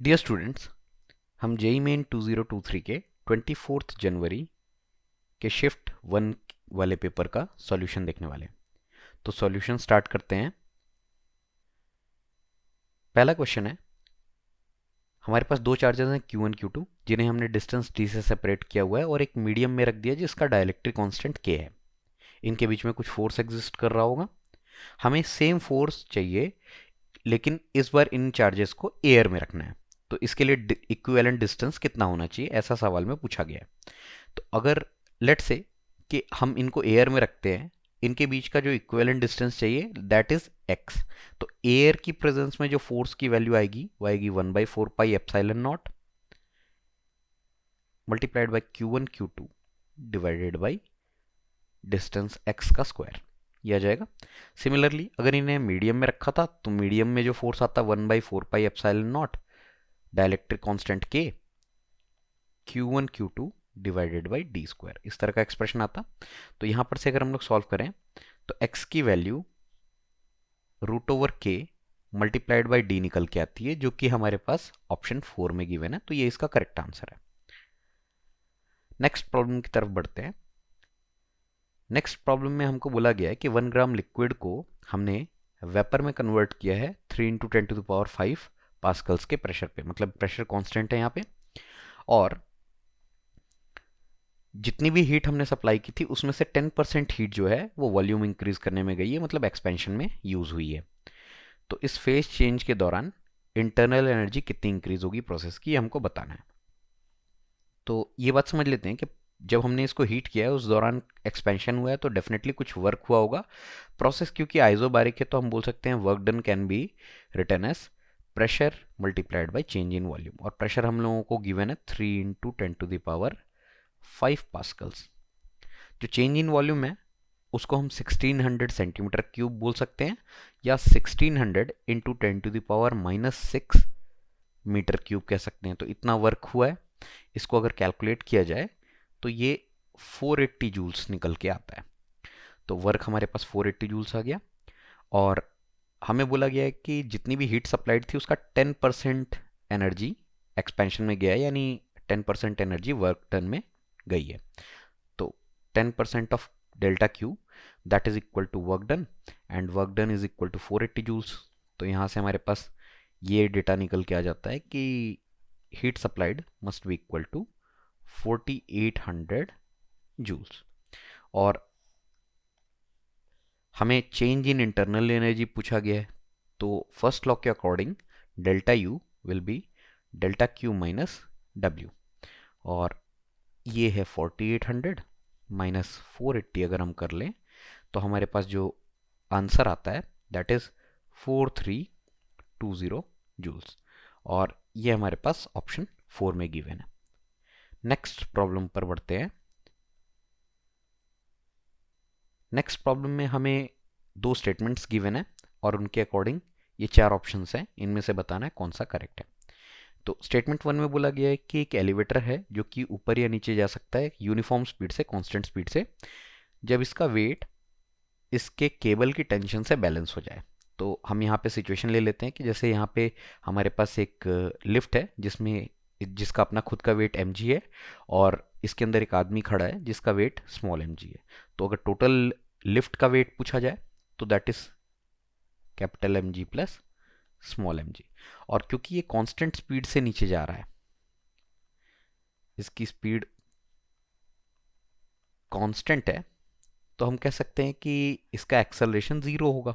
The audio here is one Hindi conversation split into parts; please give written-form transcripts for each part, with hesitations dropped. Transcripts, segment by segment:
डियर स्टूडेंट्स, हम जेई मेन 2023 के 24 जनवरी के शिफ्ट 1 वाले पेपर का सॉल्यूशन देखने वाले हैं। तो सॉल्यूशन स्टार्ट करते हैं। पहला क्वेश्चन है, हमारे पास दो चार्जेस हैं Q1 Q2 जिन्हें हमने डिस्टेंस d से सेपरेट किया हुआ है और एक मीडियम में रख दिया जिसका डाइलेक्ट्रिक कांस्टेंट k है। इनके बीच में कुछ फोर्स एग्जिस्ट कर रहा होगा। हमें सेम फोर्स चाहिए, लेकिन इस बार इन चार्जेस को एयर में रखना है। तो इसके लिए इक्विवेलेंट डिस्टेंस कितना होना चाहिए, ऐसा सवाल में पूछा गया है। तो अगर लेट से कि हम इनको एयर में रखते हैं, इनके बीच का जो इक्विवेलेंट डिस्टेंस चाहिए दैट इज x। तो एयर की प्रेजेंस में जो फोर्स की वैल्यू आएगी वो आएगी 1/4 pi epsilon not multiplied by Q1 Q2 divided by distance x का स्क्वायर, ये आ जाएगा। सिमिलरली अगर इन्हें मीडियम में रखा था तो मीडियम में जो फोर्स आता 1/4 pi epsilon not dielectric constant k Q1 Q2 divided by D square, इस तरह का एक्सप्रेशन आता। तो यहां पर से अगर हम लोग सॉल्व करें तो x की value √k multiplied by D निकल के आती है, जो कि हमारे पास ऑप्शन 4 में गिवन है। तो ये इसका करेक्ट आंसर है। नेक्स्ट प्रॉब्लम की तरफ बढ़ते हैं। नेक्स्ट प्रॉब्लम में हमको बोला गया है कि 1 ग्राम लिक्विड को हमने वेपर में कन्वर्ट किया है 3 × 10⁵ पास्कल्स के प्रेशर पे, मतलब प्रेशर कांस्टेंट है यहाँ पे। और जितनी भी हीट हमने सप्लाई की थी उसमें से 10% हीट जो है वो वॉल्यूम इंक्रीज करने में गई है, मतलब एक्सपेंशन में यूज हुई है। तो इस फेज चेंज के दौरान इंटरनल एनर्जी कितनी इंक्रीज होगी प्रोसेस की, हमको बताना है। तो ये बात समझ लेते हैं कि जब हमने इसको हीट किया है उस दौरान एक्सपेंशन हुआ है तो डेफिनेटली कुछ वर्क हुआ होगा। प्रोसेस क्योंकि आइसोबारिक है तो हम बोल सकते हैं work done can be written as pressure multiplied by change in volume. और प्रेशर हम लोगों को गिवन है 3 × 10⁵ पास्कल्स। जो चेंज इन वॉल्यूम है उसको हम 1600 सेंटीमीटर क्यूब बोल सकते हैं, या 1600 × 10⁻⁻6 मीटर क्यूब कह सकते हैं। तो इतना वर्क हुआ है। इसको अगर कैलकुलेट किया जाए तो ये 480 जूल्स निकल के आता है। तो वर्क हमारे पास 480 जूल्स आ गया। और हमें बोला गया है कि जितनी भी हीट सप्लाइड थी उसका 10% एनर्जी एक्सपेंशन में गया है, यानी 10% एनर्जी वर्क डन में गई है। तो 10% of delta Q that is equal to work done, and work done is equal to 480 joules. तो यहाँ से हमारे पास ये डेटा निकल के आ जाता है कि heat supplied must be equal to 4800 joules. और हमें चेंज इन इंटरनल एनर्जी पूछा गया है। तो फर्स्ट लॉ के according delta U will be delta Q minus W. और ये है 4800 माइनस 480 अगर हम कर लें तो हमारे पास जो आंसर आता है दैट इज 4320 जूल्स। और ये हमारे पास ऑप्शन 4 में गिवन है। नेक्स्ट प्रॉब्लम पर बढ़ते हैं। नेक्स्ट प्रॉब्लम में हमें दो स्टेटमेंट्स गिवन है और उनके अकॉर्डिंग ये 4 ऑप्शंस हैं, इनमें से बताना है कौन सा करेक्ट है। तो स्टेटमेंट 1 में बोला गया है कि एक एलिवेटर है जो कि ऊपर या नीचे जा सकता है यूनिफॉर्म स्पीड से, कांस्टेंट स्पीड से, जब इसका वेट इसके केबल की टेंशन से बैलेंस हो जाए। तो हम यहाँ पे सिचुएशन ले लेते हैं कि जैसे यहाँ पे हमारे पास एक लिफ्ट है जिसका अपना खुद का वेट mg है, और इसके अंदर एक आदमी खड़ा है जिसका वेट स्मॉल mg है। तो अगर टोटल लिफ्ट का वेट पूछा जाए तो that is capital mg plus small mg। और क्योंकि ये कांस्टेंट स्पीड से नीचे जा रहा है, इसकी स्पीड कांस्टेंट है, तो हम कह सकते हैं कि इसका एक्सेलरेशन 0 होगा।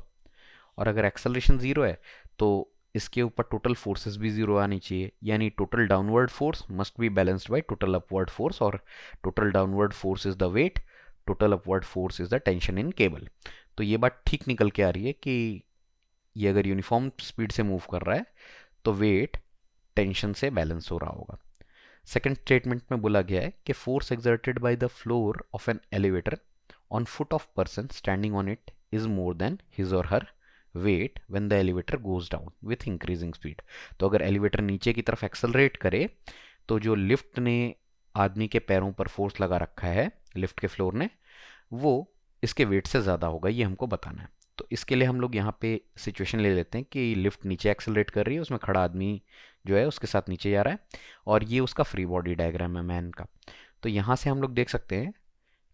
और अगर एक्सेलरेशन 0 है तो इसके ऊपर टोटल फोर्सेस भी 0 आनी चाहिए, यानी total downward force must be balanced by total upward force. और total downward force is the weight, total upward force is the tension in cable. तो ये बात ठीक निकल के आ रही है कि ये अगर यूनिफॉर्म स्पीड से मूव कर रहा है तो वेट टेंशन से बैलेंस हो रहा होगा। सेकेंड स्टेटमेंट में बोला गया है कि force exerted by the floor of an elevator on foot of person standing on it is more than his or her weight when the elevator goes down with increasing speed. तो अगर एलिवेटर नीचे की तरफ एक्सेलरेट करे तो जो लिफ्ट ने आदमी के पैरों पर फोर्स लगा रखा है लिफ्ट के फ्लोर ने, वो इसके वेट से ज़्यादा होगा, ये हमको बताना है। तो इसके लिए हम लोग यहाँ पे सिचुएशन ले लेते हैं कि लिफ्ट नीचे एक्सेलरेट कर रही है, उसमें खड़ा आदमी जो है उसके साथ नीचे जा रहा है, और ये उसका फ्री बॉडी डायग्राम है मैन का। तो यहाँ से हम लोग देख सकते हैं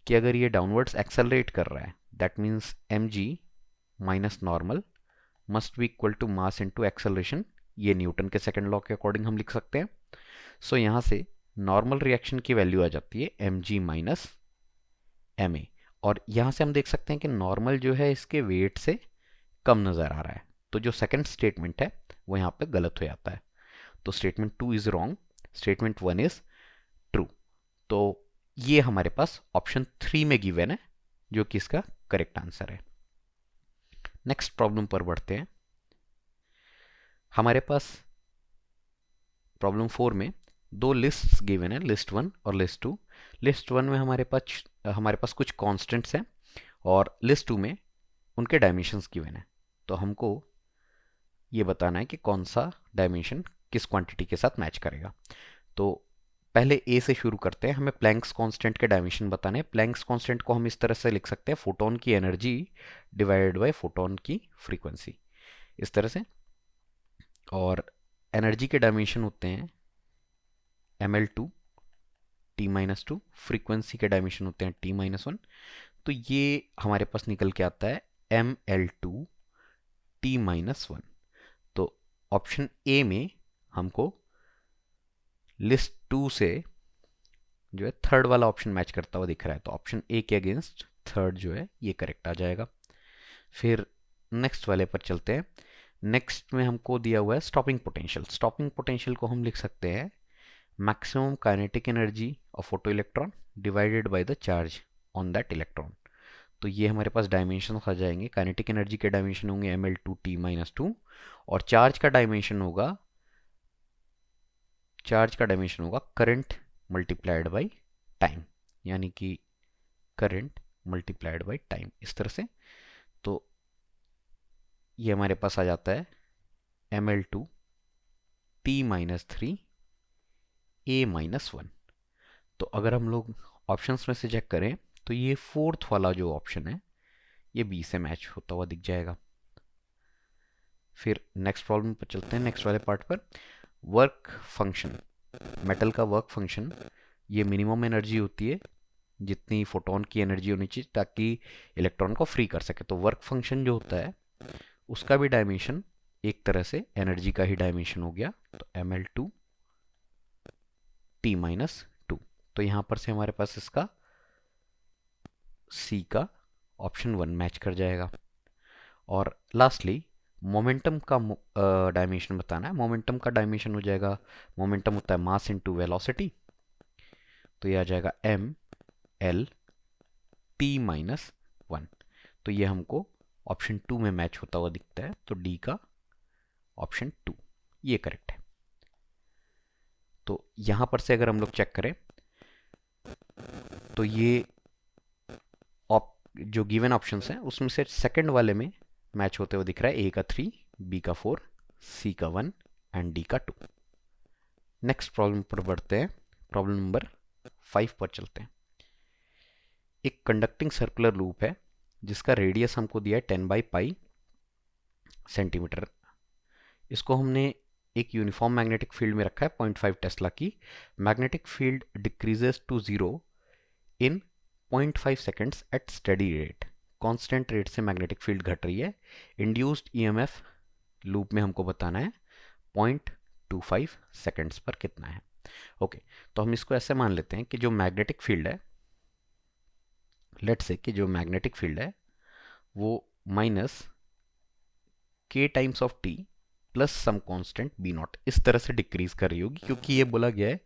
कि अगर ये डाउनवर्ड्स एक्सेलरेट कर रहा है, that means M G minus normal must be equal to mass into acceleration. ये न्यूटन के सेकंड लॉ के अकॉर्डिंग हम लिख सकते हैं। सो यहाँ से नॉर्मल रिएक्शन की वैल्यू आ जाती है M G minus M A, और यहाँ से हम देख सकते हैं कि नॉर्मल जो है इसके वेट से कम नज़र आ रहा है, तो जो सेकंड स्टेटमेंट है वो यहाँ पे गलत हो जाता है। तो statement 2 is wrong, statement 1 is true. तो ये हमारे पास ऑप्शन 3 में गिवन है, जो कि इसका करेक्ट आंसर है। नेक्स्ट प्रॉब्लम पर बढ़ते हैं। हमारे पास प्रॉब्लम 4 में दो लिस्ट्स गिवन है, लिस्ट 1 और लिस्ट 2। लिस्ट 1 में हमारे पास कुछ कॉन्स्टेंट्स हैं, और लिस्ट 2 में उनके डायमेंशंस गिवन है। तो हमको ये बताना है कि कौन सा डायमेंशन किस क्वांटिटी के साथ मैच करेगा। तो पहले ए से शुरू करते हैं। हमें प्लैंक्स कांस्टेंट के डायमेंशन बताने हैं। प्लैंक्स कांस्टेंट को हम इस तरह से लिख सकते हैं, फोटोन की एनर्जी डिवाइडेड बाय फोटोन की फ्रीक्वेंसी, इस तरह से। और एनर्जी के डायमेंशन होते हैं ml2 t-2, फ्रीक्वेंसी के डायमेंशन होते हैं t-1। तो ये हमारे पास निकल के आता है ml2 t-1। तो ऑप्शन ए में हमको लिस्ट 2 से जो है थर्ड वाला ऑप्शन मैच करता हुआ दिख रहा है, तो ऑप्शन ए के अगेंस्ट थर्ड जो है ये करेक्ट आ जाएगा। फिर नेक्स्ट वाले पर चलते हैं। नेक्स्ट में हमको दिया हुआ है स्टॉपिंग पोटेंशियल। स्टॉपिंग पोटेंशियल को हम लिख सकते हैं maximum kinetic energy of photo electron divided by the charge on that electron. तो ये हमारे पास डायमेंशन आ जाएंगे। काइनेटिक एनर्जी के डायमेंशन होंगे ml2t-2, और चार्ज का डायमेंशन होगा करंट मल्टीप्लाइड बाय टाइम, यानी कि करंट मल्टीप्लाइड बाय टाइम, इस तरह से। तो ये हमारे पास आ जाता है ml2t-3 a-1। तो अगर हम लोग ऑप्शंस में से चेक करें तो ये फोर्थ वाला जो ऑप्शन है ये बी से मैच होता हुआ दिख जाएगा। फिर नेक्स्ट प्रॉब्लम पर चलते हैं, नेक्स्ट वाले पार्ट पर। वर्क फंक्शन, मेटल का वर्क फंक्शन, ये मिनिमम एनर्जी होती है जितनी फोटोन की एनर्जी होनी चाहिए ताकि इलेक्ट्रॉन को फ्री कर सके। तो वर्क फंक्शन जो होता है उसका भी डायमेंशन एक तरह से एनर्जी का ही डायमेंशन हो गया, तो ml2 t-2। तो यहाँ पर से हमारे पास इसका सी का ऑप्शन 1 मैच कर जाएगा। और लास्टली मोमेंटम का डायमेंशन बताना है। मोमेंटम का डायमेंशन हो जाएगा, मोमेंटम होता है मास इनटू वेलोसिटी, तो ये आ जाएगा ml t-1। तो ये हमको ऑप्शन 2 में मैच होता हुआ दिखता है, तो डी का ऑप्शन 2 ये करेक्ट है। तो यहां पर से अगर हम लोग चेक करें तो ये जो गिवन ऑप्शंस हैं उसमें से सेकंड वाले में मैच होते हुए दिख रहा है। ए का 3, बी का 4, सी का 1 एंड डी का 2। नेक्स्ट प्रॉब्लम पर बढ़ते हैं। प्रॉब्लम नंबर 5 पर चलते हैं। एक कंडक्टिंग सर्कुलर लूप है जिसका रेडियस हमको दिया है 10/π सेंटीमीटर। इसको हमने एक यूनिफॉर्म मैग्नेटिक फील्ड में रखा है 0.5 टेस्ला की। Magnetic field decreases to 0 in 0.5 seconds at steady rate. Constant rate से मैग्नेटिक फील्ड घट रही है। इंड्यूस्ड ईएमएफ लूप में हमको बताना है 0.25 सेकेंड्स पर कितना है। ओके, तो हम इसको ऐसे मान लेते हैं कि जो मैग्नेटिक फील्ड है, लेट्स से कि जो मैग्नेटिक फील्ड है वो minus k times of t plus some constant b0 इस तरह से डिक्रीज कर रही होगी, क्योंकि ये बोला गया है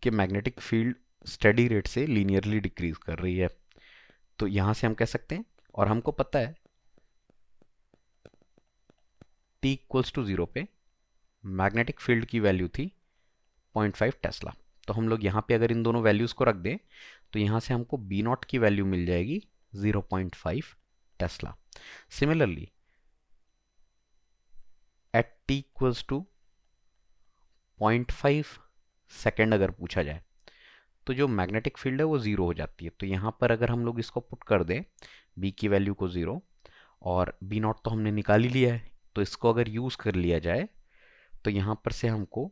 कि मैग्नेटिक फील्ड स्टेडी रेट से लीनियरली डिक्रीज कर रही है। तो यहां से हम कह सकते हैं, और हमको पता है t इक्वल्स टू 0 पे मैग्नेटिक फील्ड की वैल्यू थी 0.5 टेस्ला। तो हम लोग यहाँ पे अगर इन दोनों वैल्यूज को रख दें तो यहाँ से हमको b0 की वैल्यू मिल जाएगी 0.5 tesla. Similarly at t equals to 0.5 second अगर पूछा जाए तो जो मैग्नेटिक फील्ड है वो 0 हो जाती है। तो यहाँ पर अगर हम लोग इसको पुट कर दें b की वैल्यू को 0 और बी नॉट तो हमने निकाल ही लिया है, तो इसको अगर यूज़ कर लिया जाए तो यहाँ पर से हमको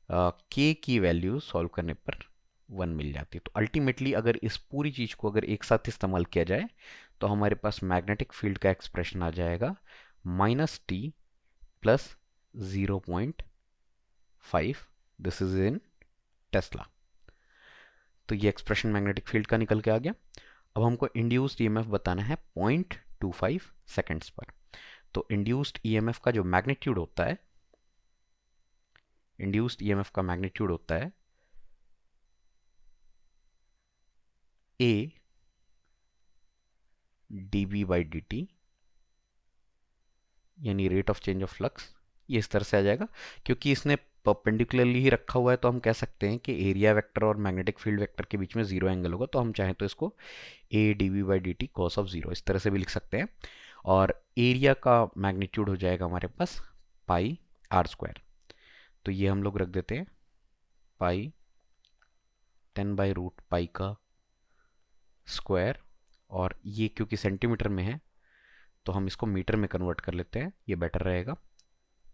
के की वैल्यू सॉल्व करने पर 1 मिल जाती है। तो अल्टीमेटली अगर इस पूरी चीज़ को अगर एक साथ इस्तेमाल किया जाए तो हमारे पास मैग्नेटिक फील्ड का एक्सप्रेशन आ जाएगा -t plus 0.5, this is in Tesla. तो ये एक्सप्रेशन मैग्नेटिक फील्ड का निकल के आ गया। अब हमको इंड्यूस्ड ईएमएफ बताना है 0.25 सेकेंड्स पर। तो इंड्यूस्ड ईएमएफ का जो मैग्नीट्यूड होता है, इंड्यूस्ड ईएमएफ का मैग्नीट्यूड होता है A dB बाई dt, यानी rate of change of flux. ये इस तरह से आ जाएगा, क्योंकि इसने परपेंडिकुलरली ही रखा हुआ है तो हम कह सकते हैं कि एरिया वेक्टर और मैग्नेटिक फील्ड वेक्टर के बीच में जीरो एंगल होगा, तो हम चाहें तो इसको A dB by dt cos of zero इस तरह से भी लिख सकते हैं। और एरिया का मैग्नीट्यूड हो जाएगा हमारे पास पाई आर स्क्वायर। तो ये हम लोग रख देते हैं पाई 10/√पाई का स्क्वायर, और ये क्योंकि सेंटीमीटर में है तो हम इसको मीटर में कन्वर्ट कर लेते हैं, ये बेटर रहेगा।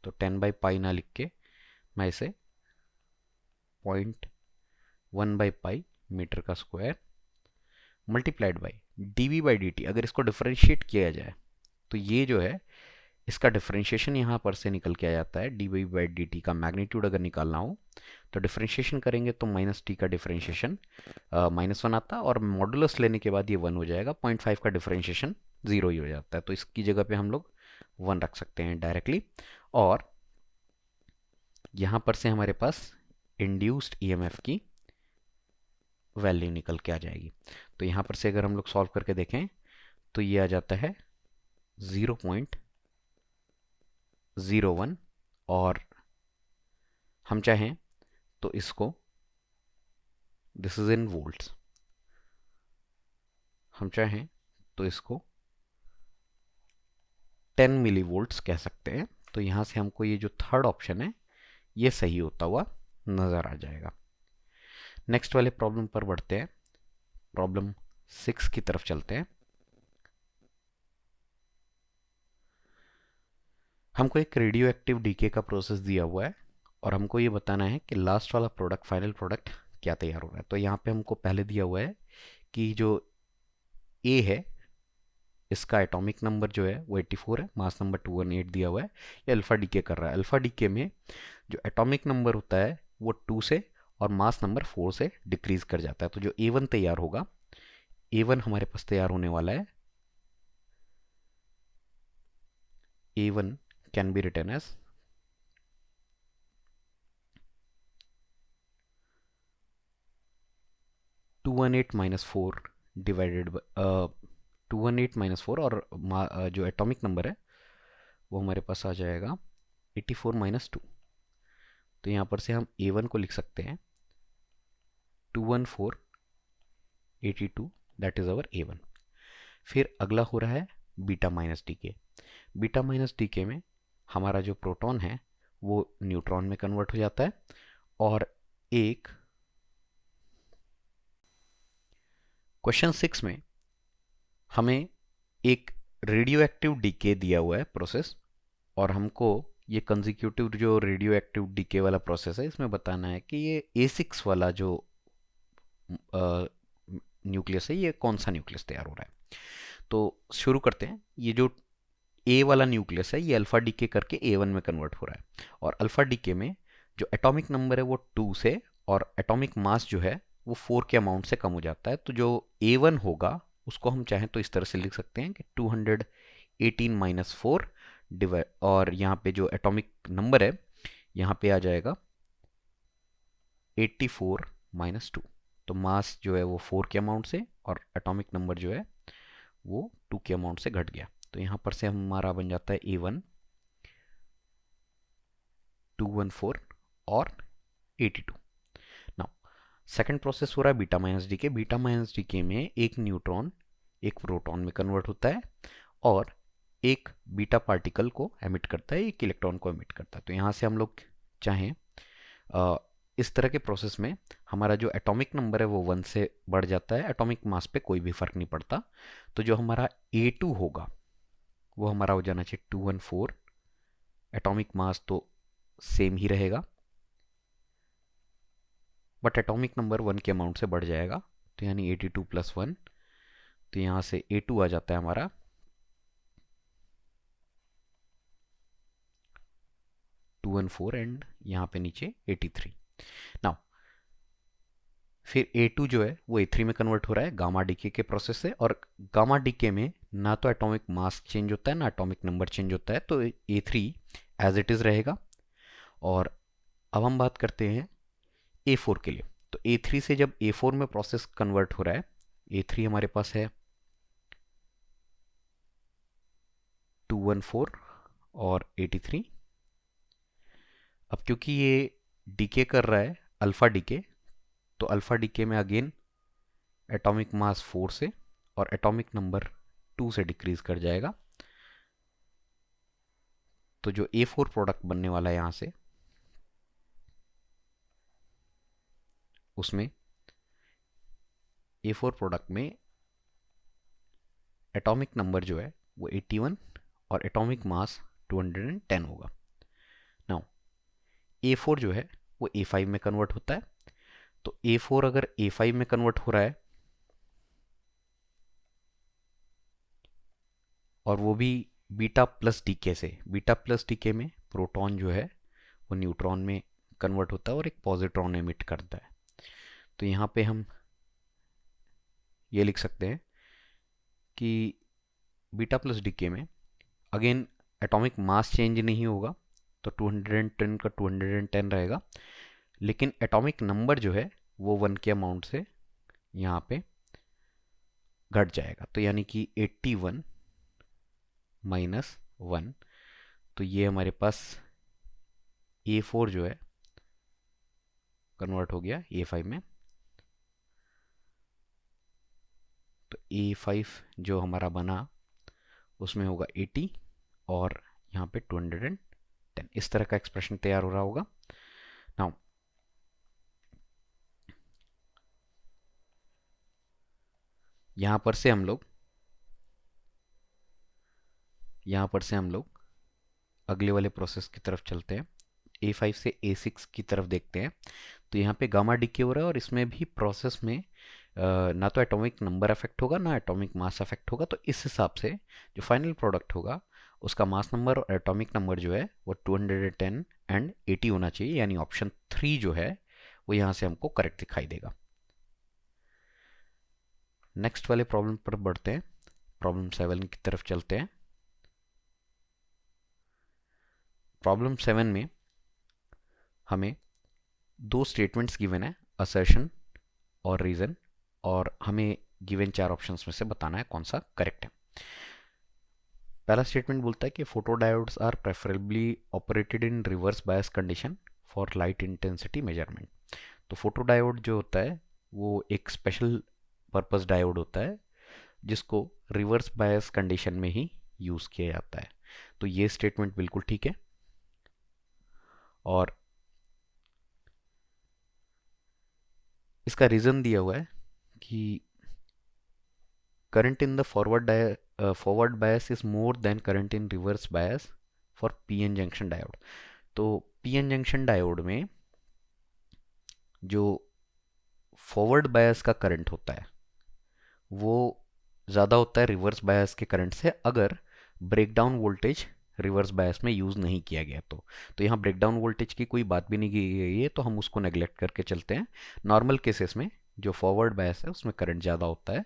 तो 10/पाई ना लिख के मैं इसे 0.1/पाई मीटर का square multiplied by dV by dt। अगर इसको डिफरेंशिएट किया जाए तो ये जो है इसका डिफरेंशिएशन यहाँ पर से निकल के आ जाता है। dV बाई dt का मैग्नीट्यूड अगर निकालना हो तो डिफरेंशिएशन करेंगे तो -t का डिफरेंशिएशन -1 आता है, और मॉडुलस लेने के बाद ये 1 हो जाएगा। 0.5 का डिफरेंशिएशन 0 ही हो जाता है, तो इसकी जगह पे हम लोग 1 रख सकते हैं डायरेक्टली। और यहाँ पर से हमारे पास इंड्यूस्ड ईएमएफ की वैल्यू निकल के आ जाएगी। तो यहाँ पर से अगर हम लोग सॉल्व करके देखें तो ये आ जाता है 0.01, और हम चाहें तो इसको, दिस इज इन वोल्ट्स, हम चाहें तो इसको 10 मिली वोल्ट्स कह सकते हैं। तो यहाँ से हमको ये जो थर्ड ऑप्शन है ये सही होता हुआ नज़र आ जाएगा। नेक्स्ट वाले प्रॉब्लम पर बढ़ते हैं, प्रॉब्लम 6 की तरफ चलते हैं। हमको एक रेडियो एक्टिव डीके का प्रोसेस दिया हुआ है और हमको ये बताना है कि लास्ट वाला प्रोडक्ट, फाइनल प्रोडक्ट क्या तैयार हो रहा है। तो यहाँ पे हमको पहले दिया हुआ है कि जो ए है इसका एटॉमिक नंबर जो है वो 84 है, मास नंबर 218 दिया हुआ है, ये अल्फा डीके कर रहा है। अल्फा डीके में जो एटॉमिक नंबर होता है वो 2 से और मास नंबर 4 से डिक्रीज कर जाता है। तो जो A1 तैयार होगा, A1 हमारे पास तैयार होने वाला है, A1 can be written as 218 minus 4 divided 218 minus 4, और जो एटॉमिक नंबर है वो हमारे पास आ जाएगा 84 माइनस 2। तो यहाँ पर से हम A1 को लिख सकते हैं 214 82, दैट इज अवर A1। फिर अगला हो रहा है beta minus decay. Beta minus decay में हमारा जो प्रोटॉन है वो न्यूट्रॉन में कन्वर्ट हो जाता है, और एक क्वेश्चन 6 में हमें एक रेडियो एक्टिव डीके दिया हुआ है प्रोसेस, और हमको ये कंजिक्यूटिव जो रेडियो एक्टिव डीके वाला प्रोसेस है इसमें बताना है कि ये A6 वाला जो न्यूक्लियस है ये कौन सा न्यूक्लियस तैयार हो रहा है। तो शुरू करते हैं। ये जो ए वाला न्यूक्लियस है ये अल्फा डीके करके A1 में कन्वर्ट हो रहा है, और अल्फा डीके में जो एटॉमिक नंबर है वो 2 से और एटॉमिक मास जो है वो 4 के अमाउंट से कम हो जाता है। तो जो A1 होगा उसको हम चाहें तो इस तरह से लिख सकते हैं कि 218 माइनस 4 डिवाइड, और यहाँ पे जो एटॉमिक नंबर है यहाँ पे आ जाएगा 84 माइनस 2। तो मास जो है वो 4 के अमाउंट से और एटॉमिक नंबर जो है वो 2 के अमाउंट से घट गया। तो यहाँ पर से हमारा बन जाता है A1 214 और 82। नाउ सेकंड प्रोसेस हो रहा है beta minus decay. Beta minus decay में एक न्यूट्रॉन एक प्रोटॉन में कन्वर्ट होता है और एक बीटा पार्टिकल को एमिट करता है, एक इलेक्ट्रॉन को एमिट करता है। तो यहाँ से हम लोग चाहें इस तरह के प्रोसेस में हमारा जो एटॉमिक नंबर है वो 1 से बढ़ जाता है, एटॉमिक मास पे कोई भी फर्क नहीं पड़ता। तो जो हमारा A2 होगा वो हमारा हो जाना चाहिए 214। एटॉमिक मास तो सेम ही रहेगा, बट एटॉमिक नंबर 1 के अमाउंट से बढ़ जाएगा, तो यानी 82 + 1, तो यहाँ से A2 आ जाता है हमारा 214 एंड यहाँ पे नीचे 83। नाउ फिर A2 जो है वो A3 में कन्वर्ट हो रहा है गामा डीके के प्रोसेस से, और गामा डीके में ना तो एटॉमिक मास चेंज होता है ना एटॉमिक नंबर चेंज होता है, तो A3 एज इट इज़ रहेगा। और अब हम बात करते हैं A4 के लिए। तो A3 से जब A4 में प्रोसेस कन्वर्ट हो रहा है, A3 हमारे पास है 214 और 83। अब क्योंकि ये डीके कर रहा है अल्फा डीके, तो अल्फा डीके में अगेन एटॉमिक मास 4 से और एटॉमिक नंबर 2 से डिक्रीज कर जाएगा। तो जो A4 प्रोडक्ट बनने वाला है यहाँ से, उसमें A4 प्रोडक्ट में एटॉमिक नंबर जो है वो 81 और एटॉमिक मास 210 होगा। नाउ A4 जो है वो A5 में कन्वर्ट होता है, तो A4 अगर A5 में कन्वर्ट हो रहा है और वो भी बीटा प्लस डीके से, बीटा प्लस डीके में प्रोटॉन जो है वो न्यूट्रॉन में कन्वर्ट होता है और एक पॉजिट्रॉन एमिट करता है। तो यहाँ पे हम ये लिख सकते हैं कि बीटा प्लस डीके में अगेन एटॉमिक मास चेंज नहीं होगा, तो 210 का 210 रहेगा, लेकिन एटॉमिक नंबर जो है वो 1 के अमाउंट से यहाँ पे घट जाएगा, तो यानी कि 81 - 1, तो ये हमारे पास A4 जो है कन्वर्ट हो गया A5 में। तो A5 जो हमारा बना उसमें होगा 80 और यहाँ पे 210। इस तरह का एक्सप्रेशन तैयार हो रहा होगा। नाउ यहाँ पर से हम लोग अगले वाले प्रोसेस की तरफ चलते हैं। A5 से A6 की तरफ देखते हैं। तो यहाँ पे गामा डीके हो रहा है और इसमें भी प्रोसेस में ना तो एटॉमिक नंबर अफेक्ट होगा ना एटॉमिक मास अफेक्ट होगा, तो इस हिसाब से जो फाइनल प्रोडक्ट होगा उसका मास नंबर और एटॉमिक नंबर जो है वो 210 एंड 80 होना चाहिए, यानी ऑप्शन 3 जो है वो यहाँ से हमको करेक्ट दिखाई देगा। नेक्स्ट वाले प्रॉब्लम पर बढ़ते हैं, प्रॉब्लम 7 की तरफ चलते हैं। प्रॉब्लम 7 में हमें दो स्टेटमेंट्स गिवन है, असर्शन और रीजन, और हमें गिवन 4 ऑप्शंस में से बताना है कौन सा करेक्ट है। पहला स्टेटमेंट बोलता है कि photodiodes are preferably operated in reverse bias condition for light intensity measurement. तो फोटोडायोड जो होता है वो एक स्पेशल पर्पस डायोड होता है जिसको रिवर्स बायस कंडीशन में ही यूज़ किया जाता है। तो ये स्टेटमेंट बिल्कुल ठीक है। और इसका रीज़न दिया हुआ है कि current in the forward bias is more then current in reverse bias for PN junction diode. तो पीएन जंक्शन डायोड में जो फॉरवर्ड बायस का करंट होता है वो ज़्यादा होता है रिवर्स बायस के करंट से, अगर ब्रेकडाउन वोल्टेज रिवर्स बायस में यूज़ नहीं किया गया तो यहाँ ब्रेकडाउन वोल्टेज की कोई बात भी नहीं की गई है, तो हम उसको नेग्लेक्ट करके चलते हैं। नॉर्मल केसेस में जो फॉरवर्ड बायस है उसमें करंट ज़्यादा होता है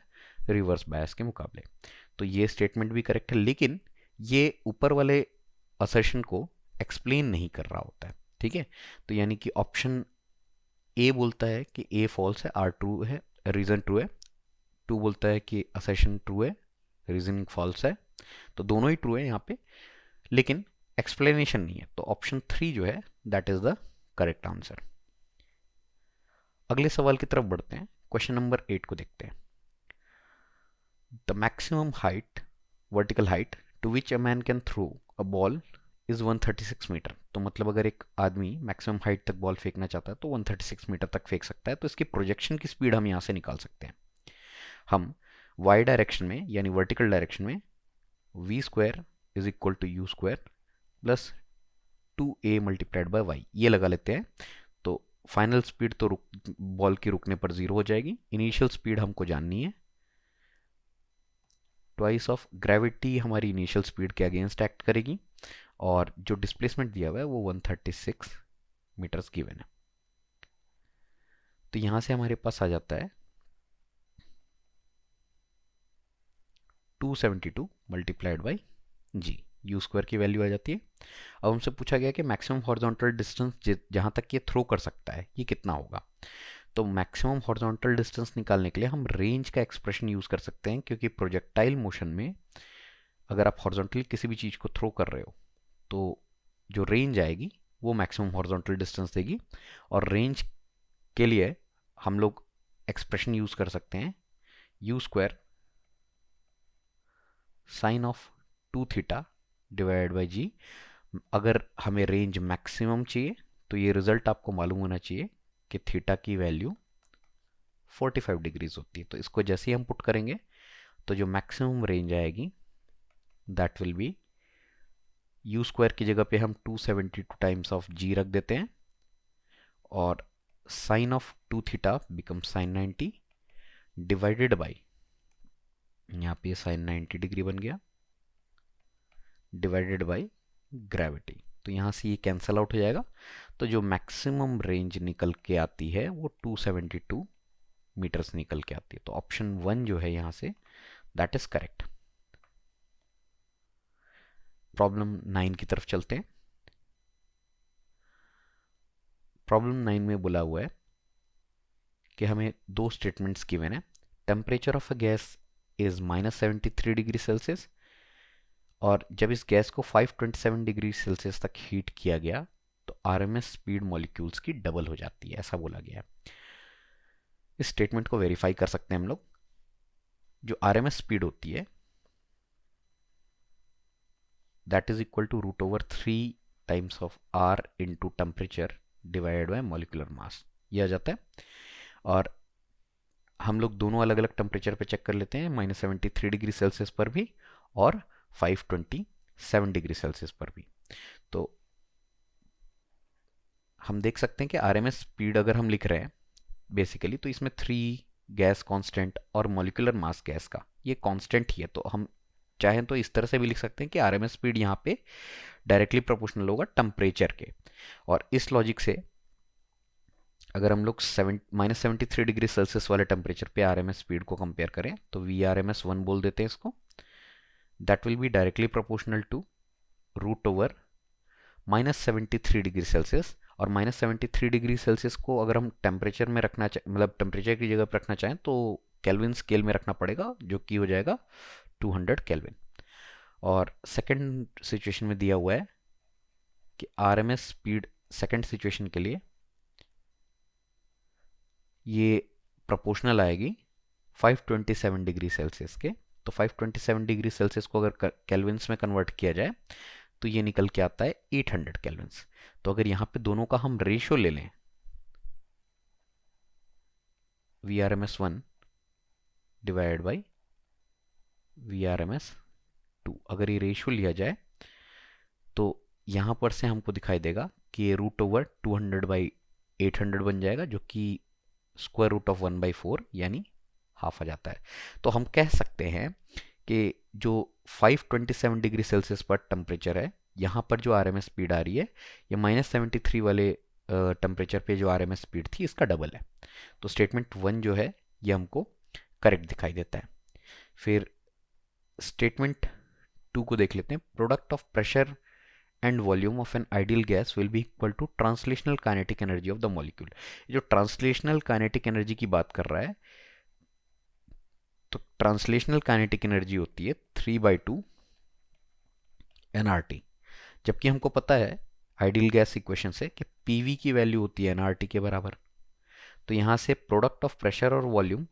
रिवर्स बायस के मुकाबले। तो ये स्टेटमेंट भी करेक्ट है, लेकिन ये ऊपर वाले असर्शन को एक्सप्लेन नहीं कर रहा होता है। ठीक है, तो यानी कि ऑप्शन ए बोलता है कि ए फॉल्स है, आर ट्रू है, रीजन ट्रू है। टू बोलता है कि असर्शन ट्रू है, रीजनिंग फॉल्स है। तो दोनों ही ट्रू है यहाँ पे, लेकिन एक्सप्लेनेशन नहीं है। तो ऑप्शन 3 जो है that is the correct answer. अगले सवाल की तरफ बढ़ते हैं, क्वेश्चन नंबर 8 को देखते हैं। The maximum height, vertical height to which a man can throw a ball is 136 metre. तो मतलब अगर एक आदमी मैक्सिमम हाइट तक बॉल फेंकना चाहता है तो 136 मीटर तक फेंक सकता है। तो इसकी प्रोजेक्शन की स्पीड हम यहाँ से निकाल सकते हैं। हम वाई डायरेक्शन में यानी वर्टिकल डायरेक्शन में V square is equal to U square plus 2a multiplied by Y, ये लगा लेते हैं। तो फाइनल स्पीड तो बॉल के रुकने पर 0 हो जाएगी। इनिशियल स्पीड हमको जाननी है, ट्वाइस ऑफ ग्रेविटी हमारी इनिशियल स्पीड के अगेंस्ट एक्ट करेगी, और जो डिस्प्लेसमेंट दिया हुआ है वो 136 मीटर्स गिवन है। तो यहां से हमारे पास आ जाता है 272 multiplied by G, U square की वैल्यू आ जाती है। अब हमसे पूछा गया कि मैक्सिमम हॉरिजॉन्टल डिस्टेंस जहां तक ये थ्रो कर सकता है ये कितना होगा। तो मैक्सिमम हॉरिजॉन्टल डिस्टेंस निकालने के लिए हम रेंज का एक्सप्रेशन यूज कर सकते हैं, क्योंकि प्रोजेक्टाइल मोशन में अगर आप हॉरिजॉन्टली किसी भी चीज को थ्रो कर रहे हो तो जो रेंज आएगी वो मैक्सिमम हॉरिजॉन्टल डिस्टेंस देगी। और रेंज के लिए हम लोग एक्सप्रेशन यूज कर सकते हैं, U square sine of 2 theta divided by G. अगर हमें रेंज मैक्सिमम चाहिए तो ये रिजल्ट आपको मालूम होना चाहिए कि थीटा की वैल्यू 45 डिग्रीज होती है। तो इसको जैसे ही हम पुट करेंगे तो जो मैक्सिमम रेंज आएगी that will B you square की जगह पे हम 272 टाइम्स ऑफ जी रख देते हैं, और sine of 2 theta become sine 90 divided by, यहाँ पे साइन 90 डिग्री बन गया, डिवाइडेड बाई ग्रेविटी। तो यहाँ से ये कैंसल आउट हो जाएगा। तो जो मैक्सिमम रेंज निकल के आती है वो 272 मीटर्स निकल के आती है। तो ऑप्शन 1 जो है यहाँ say that is correct. Problem 9 की तरफ चलते हैं। प्रॉब्लम 9 में बोला हुआ है कि हमें दो स्टेटमेंट्स गिवन है। Temperature of a gas is -73 degree Celsius, और जब इस गैस को 527 डिग्री सेल्सियस तक हीट किया गया तो आरएमएस स्पीड मॉलिक्यूल्स की डबल हो जाती है, ऐसा बोला गया है। इस स्टेटमेंट को वेरीफाई कर सकते हैं हम लोग। जो आरएमएस स्पीड होती है that is equal to √3 times of R into temperature divided by molecular mass, ये आ जाता है। और हम लोग दोनों अलग अलग टेम्परेचर पे चेक कर लेते हैं, -73 डिग्री सेल्सियस पर भी और 527 डिग्री सेल्सियस पर भी। तो हम देख सकते हैं कि आरएमएस स्पीड अगर हम लिख रहे हैं बेसिकली, तो इसमें 3 गैस कांस्टेंट और मॉलिक्यूलर मास गैस का ये कांस्टेंट ही है। तो हम चाहें तो इस तरह से भी लिख सकते हैं कि आरएमएस स्पीड यहाँ पे डायरेक्टली प्रोपोर्शनल होगा टेम्परेचर के। और इस लॉजिक से अगर हम लोग -73 डिग्री सेल्सियस वाले टेम्परेचर पे आरएमएस स्पीड को कंपेयर करें तो VRMS1 बोल देते हैं इसको। That will be directly proportional to √/-73 degree Celsius. और -73 डिग्री सेल्सियस को अगर हम टेम्परेचर में रखना मतलब टेम्परेचर की जगह पर रखना चाहें तो केल्विन स्केल में रखना पड़ेगा, जो कि हो जाएगा 200 केल्विन। और सेकंड सिचुएशन में दिया हुआ है कि आरएमएस स्पीड सेकंड सिचुएशन के लिए ये प्रोपोर्शनल आएगी 527 डिग्री सेल्सियस के। तो 527 डिग्री सेल्सियस को अगर केल्विन्स में कन्वर्ट किया जाए तो ये निकल के आता है 800 केल्विन्स। तो अगर यहाँ पे दोनों का हम रेशियो ले लें, VRMS1 डिवाइडेड बाई VRMS2, अगर ये रेशियो लिया जाए तो यहाँ पर से हमको दिखाई देगा कि ये √200/800 बन जाएगा, जो कि √1/4 यानी हाफ आ जाता है। तो हम कह सकते हैं कि जो 527 डिग्री सेल्सियस पर टेम्परेचर है, यहाँ पर जो आरएमएस स्पीड आ रही है ये -73 वाले टेम्परेचर पे जो आरएमएस स्पीड थी इसका डबल है। तो स्टेटमेंट 1 जो है ये हमको करेक्ट दिखाई देता है। फिर स्टेटमेंट 2 को देख लेते हैं। Product of pressure and volume of an ideal gas will be equal to translational kinetic energy of the molecule. जो ट्रांसलेशनल काइनेटिक एनर्जी की बात कर रहा है, तो ट्रांसलेशनल काइनेटिक एनर्जी होती है 3/2 nRT। जबकि हमको पता है आइडियल गैस इक्वेशन से कि PV की वैल्यू होती है nRT के बराबर। तो यहां से प्रोडक्ट ऑफ प्रेशर और वॉल्यूम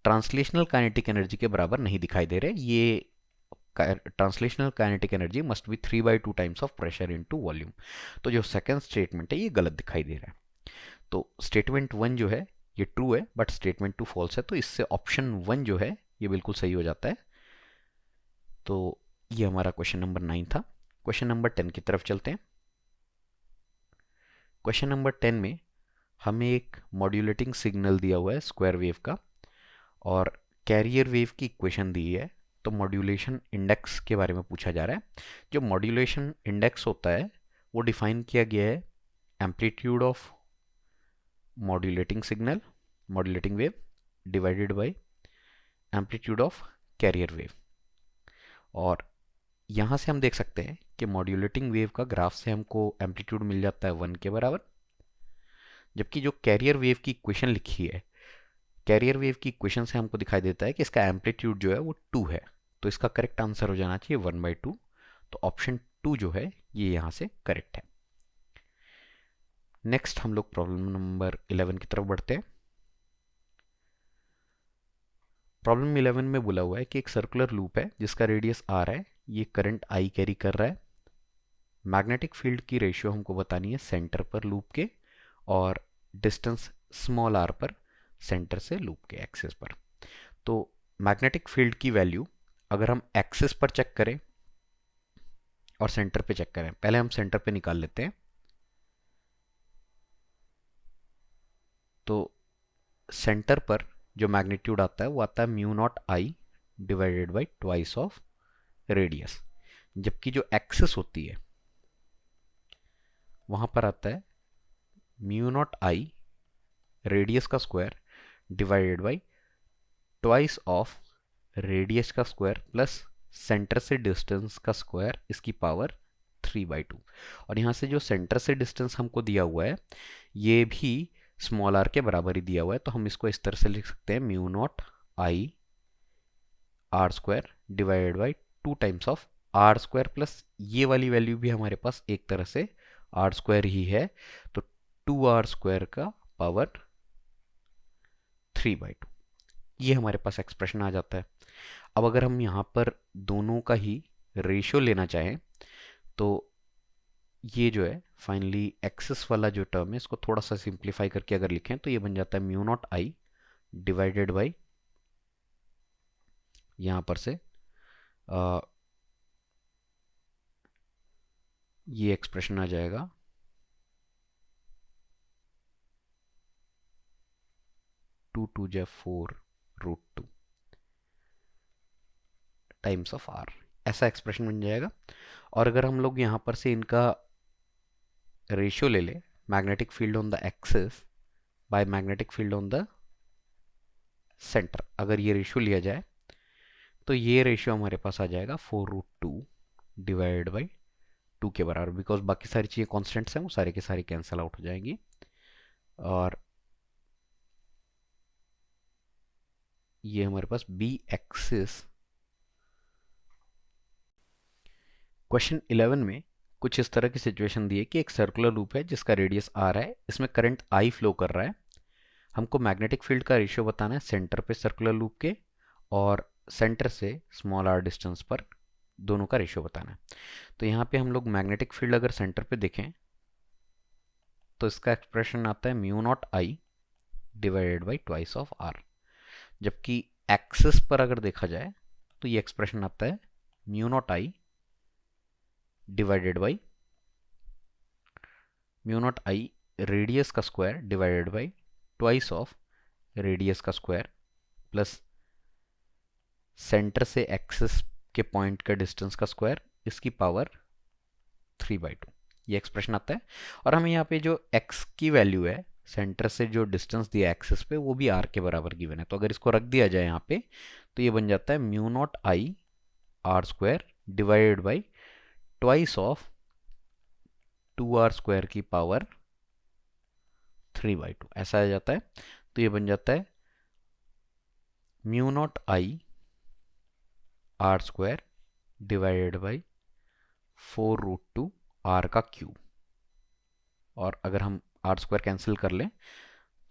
ट्रांसलेशनल काइनेटिक एनर्जी के बराबर नहीं दिखाई दे रहे। ये translational kinetic energy must be 3/2 times of pressure into volume. तो जो सेकंड स्टेटमेंट है ये गलत दिखाई दे रहा है। तो स्टेटमेंट 1 जो है ये ट्रू है, बट स्टेटमेंट 2 फॉल्स है। तो इससे ऑप्शन 1 जो है ये बिल्कुल सही हो जाता है। तो ये हमारा क्वेश्चन नंबर 9 था। क्वेश्चन नंबर 10 की तरफ चलते हैं। क्वेश्चन नंबर 10 में हमें एक मॉड्यूलेटिंग सिग्नल दिया हुआ है स्क्वायर वेव का, और कैरियर वेव की इक्वेशन दी है। तो मॉड्यूलेशन इंडेक्स के बारे में पूछा जा रहा है। जो मॉड्यूलेशन इंडेक्स होता है वो डिफाइन किया गया है amplitude of modulating signal, modulating wave, divided by amplitude of carrier wave. और यहाँ से हम देख सकते हैं कि मॉड्यूलेटिंग वेव का ग्राफ से हमको एम्पलीट्यूड मिल जाता है 1 के बराबर, जबकि जो कैरियर वेव की इक्वेशन लिखी है, कैरियर वेव की इक्वेशन से हमको दिखाई देता है कि इसका एम्पलीट्यूड जो है वो 2 है। तो इसका करेक्ट आंसर हो जाना चाहिए 1/2। तो ऑप्शन 2 जो है ये यहाँ से करेक्ट है। नेक्स्ट हम लोग प्रॉब्लम नंबर 11 की तरफ बढ़ते हैं। प्रॉब्लम 11 में बोला हुआ है कि एक सर्कुलर लूप है जिसका रेडियस r है, ये करंट I कैरी कर रहा है। मैग्नेटिक फील्ड की रेशियो हमको बतानी है सेंटर पर लूप के, और डिस्टेंस स्मॉल r पर सेंटर से लूप के एक्सिस पर। तो मैग्नेटिक फील्ड की वैल्यू अगर हम एक्सिस पर चेक करें और सेंटर पे चेक करें, पहले हम सेंटर पे निकाल लेते हैं। तो सेंटर पर जो मैग्नीट्यूड आता है वो आता है mu naught I divided by twice of radius, जबकि जो एक्सिस होती है वहां पर आता है म्यू नॉट आई रेडियस का square divided by twice of radius का स्क्वायर प्लस सेंटर से डिस्टेंस का स्क्वायर, इसकी पावर 3/2। और यहाँ से जो सेंटर से डिस्टेंस हमको दिया हुआ है ये भी स्मॉल आर के बराबर ही दिया हुआ है। तो हम इसको इस तरह से लिख सकते हैं mu naught I R square divided by 2 times of R square, plus ये वाली वैल्यू भी हमारे पास एक तरह से आर स्क्वायर ही है, तो 2r स्क्वायर का पावर 3/2। ये हमारे पास एक्सप्रेशन आ जाता है। अब अगर हम यहाँ पर दोनों का ही रेशियो लेना चाहें तो ये जो है फाइनली एक्सेस वाला जो टर्म है इसको थोड़ा सा सिंप्लीफाई करके अगर लिखें तो ये बन जाता है mu naught I divided by, यहाँ पर से ये एक्सप्रेशन आ जाएगा 2 × 4√2 टाइम्स ऑफ आर, ऐसा एक्सप्रेशन बन जाएगा। और अगर हम लोग यहाँ पर से इनका रेशियो ले ले, magnetic field on the axis by magnetic field on the centre, अगर ये रेशियो लिया जाए तो ये रेशियो हमारे पास आ जाएगा 4√2 डिवाइडेड बाई 2 के बराबर, बिकॉज बाकी सारी चीज़ें कॉन्स्टेंट्स हैं, वो सारे के सारे कैंसिल आउट हो जाएंगी। और ये हमारे पास बी एक्सिस। क्वेश्चन 11 में कुछ इस तरह की सिचुएशन दी है कि एक सर्कुलर लूप है जिसका रेडियस r है, इसमें करंट I फ्लो कर रहा है। हमको मैग्नेटिक फील्ड का रेशियो बताना है सेंटर पे सर्कुलर लूप के और सेंटर से स्मॉल r डिस्टेंस पर, दोनों का रेशियो बताना है। तो यहाँ पे हम लोग मैग्नेटिक फील्ड अगर सेंटर पे देखें तो इसका एक्सप्रेशन आता है mu naught I divided by twice of R, जबकि एक्सिस पर अगर देखा जाए तो ये एक्सप्रेशन आता है mu naught I divided by mu naught I radius का square divided by twice of radius का स्क्वायर प्लस सेंटर से एक्सिस के पॉइंट का डिस्टेंस का स्क्वायर, इसकी पावर 3/2। ये एक्सप्रेशन आता है। और हमें यहाँ पे जो x की वैल्यू है सेंटर से जो डिस्टेंस दिया एक्सिस पे वो भी r के बराबर गिवन है, तो अगर इसको रख दिया जाए यहाँ पे तो ये बन जाता है mu naught I R square divided by twice of 2r square की पावर 3/2, ऐसा आ जाता है। तो ये बन जाता है mu naught I R square divided by 4√2 R का क्यूब। और अगर हम आर स्क्वायर कैंसिल कर लें